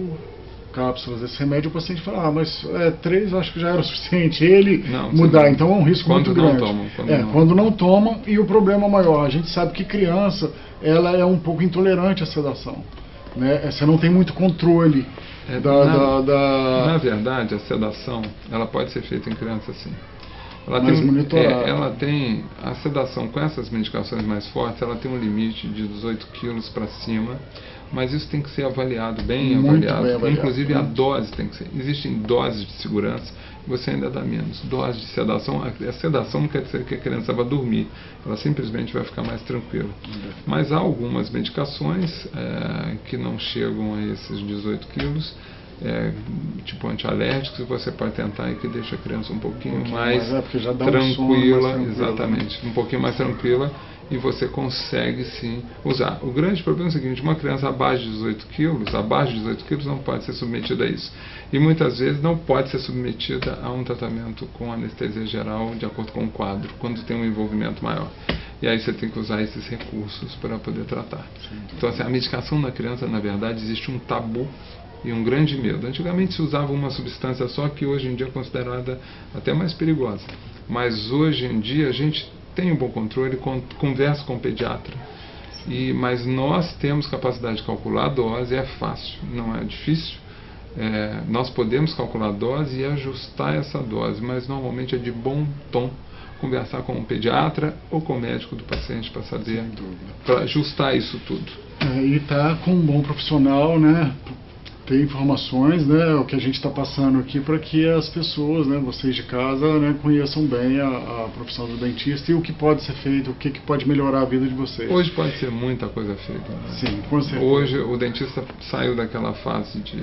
cápsulas desse remédio, o paciente fala, mas 3 eu acho que já era o suficiente. Ele Não, mudar, sim. então é um risco muito grande. Quando não tomam, e o problema maior, a gente sabe que criança, ela é um pouco intolerante à sedação. Né? Você não tem muito controle Na verdade, a sedação, ela pode ser feita em criança sim. A sedação com essas medicações mais fortes, ela tem um limite de 18 quilos para cima, mas isso tem que ser avaliado, bem avaliado. Inclusive a dose tem que ser. Existem doses de segurança, você ainda dá menos. Dose de sedação, a sedação não quer dizer que a criança vai dormir, ela simplesmente vai ficar mais tranquila. Mas há algumas medicações que não chegam a esses 18 quilos, tipo antialérgicos, você pode tentar e que deixa a criança um pouquinho mais tranquila, exatamente, um pouquinho mais tranquila, e você consegue sim usar. O grande problema é o seguinte: uma criança abaixo de 18 quilos não pode ser submetida a isso, e muitas vezes não pode ser submetida a um tratamento com anestesia geral de acordo com o quadro, quando tem um envolvimento maior. E aí você tem que usar esses recursos para poder tratar. Então assim, a medicação na criança, na verdade, existe um tabu e um grande medo. Antigamente se usava uma substância só, que hoje em dia é considerada até mais perigosa. Mas hoje em dia a gente tem um bom controle, conversa com o pediatra. Mas nós temos capacidade de calcular a dose, é fácil, não é difícil. Nós podemos calcular a dose e ajustar essa dose, mas normalmente é de bom tom conversar com o pediatra ou com o médico do paciente para saber, para ajustar isso tudo. E está com um bom profissional, né? Ter informações, né, o que a gente está passando aqui, para que as pessoas, né, vocês de casa, né, conheçam bem a profissão do dentista e o que pode ser feito, o que pode melhorar a vida de vocês. Hoje pode ser muita coisa feita. Né? Sim, com certeza. Hoje o dentista saiu daquela fase de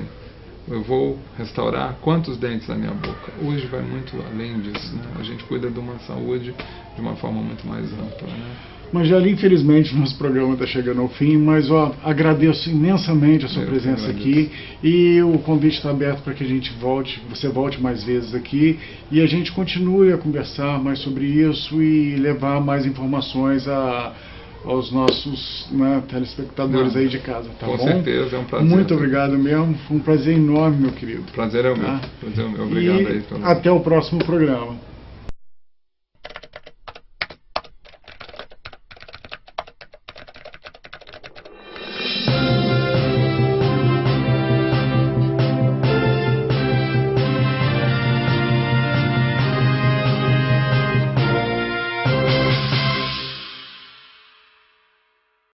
eu vou restaurar quantos dentes na minha boca. Hoje vai muito além disso. Né? A gente cuida de uma saúde de uma forma muito mais ampla. Né? Mangieli, infelizmente nosso programa está chegando ao fim, mas agradeço imensamente a sua presença aqui, e o convite está aberto para que a gente você volte mais vezes aqui e a gente continue a conversar mais sobre isso e levar mais informações aos nossos, né, telespectadores aí de casa, tá bom? Com certeza, é um prazer. Muito obrigado mesmo, foi um prazer enorme, meu querido. Prazer é o meu. Prazer é o meu. Obrigado aí. Até o próximo programa.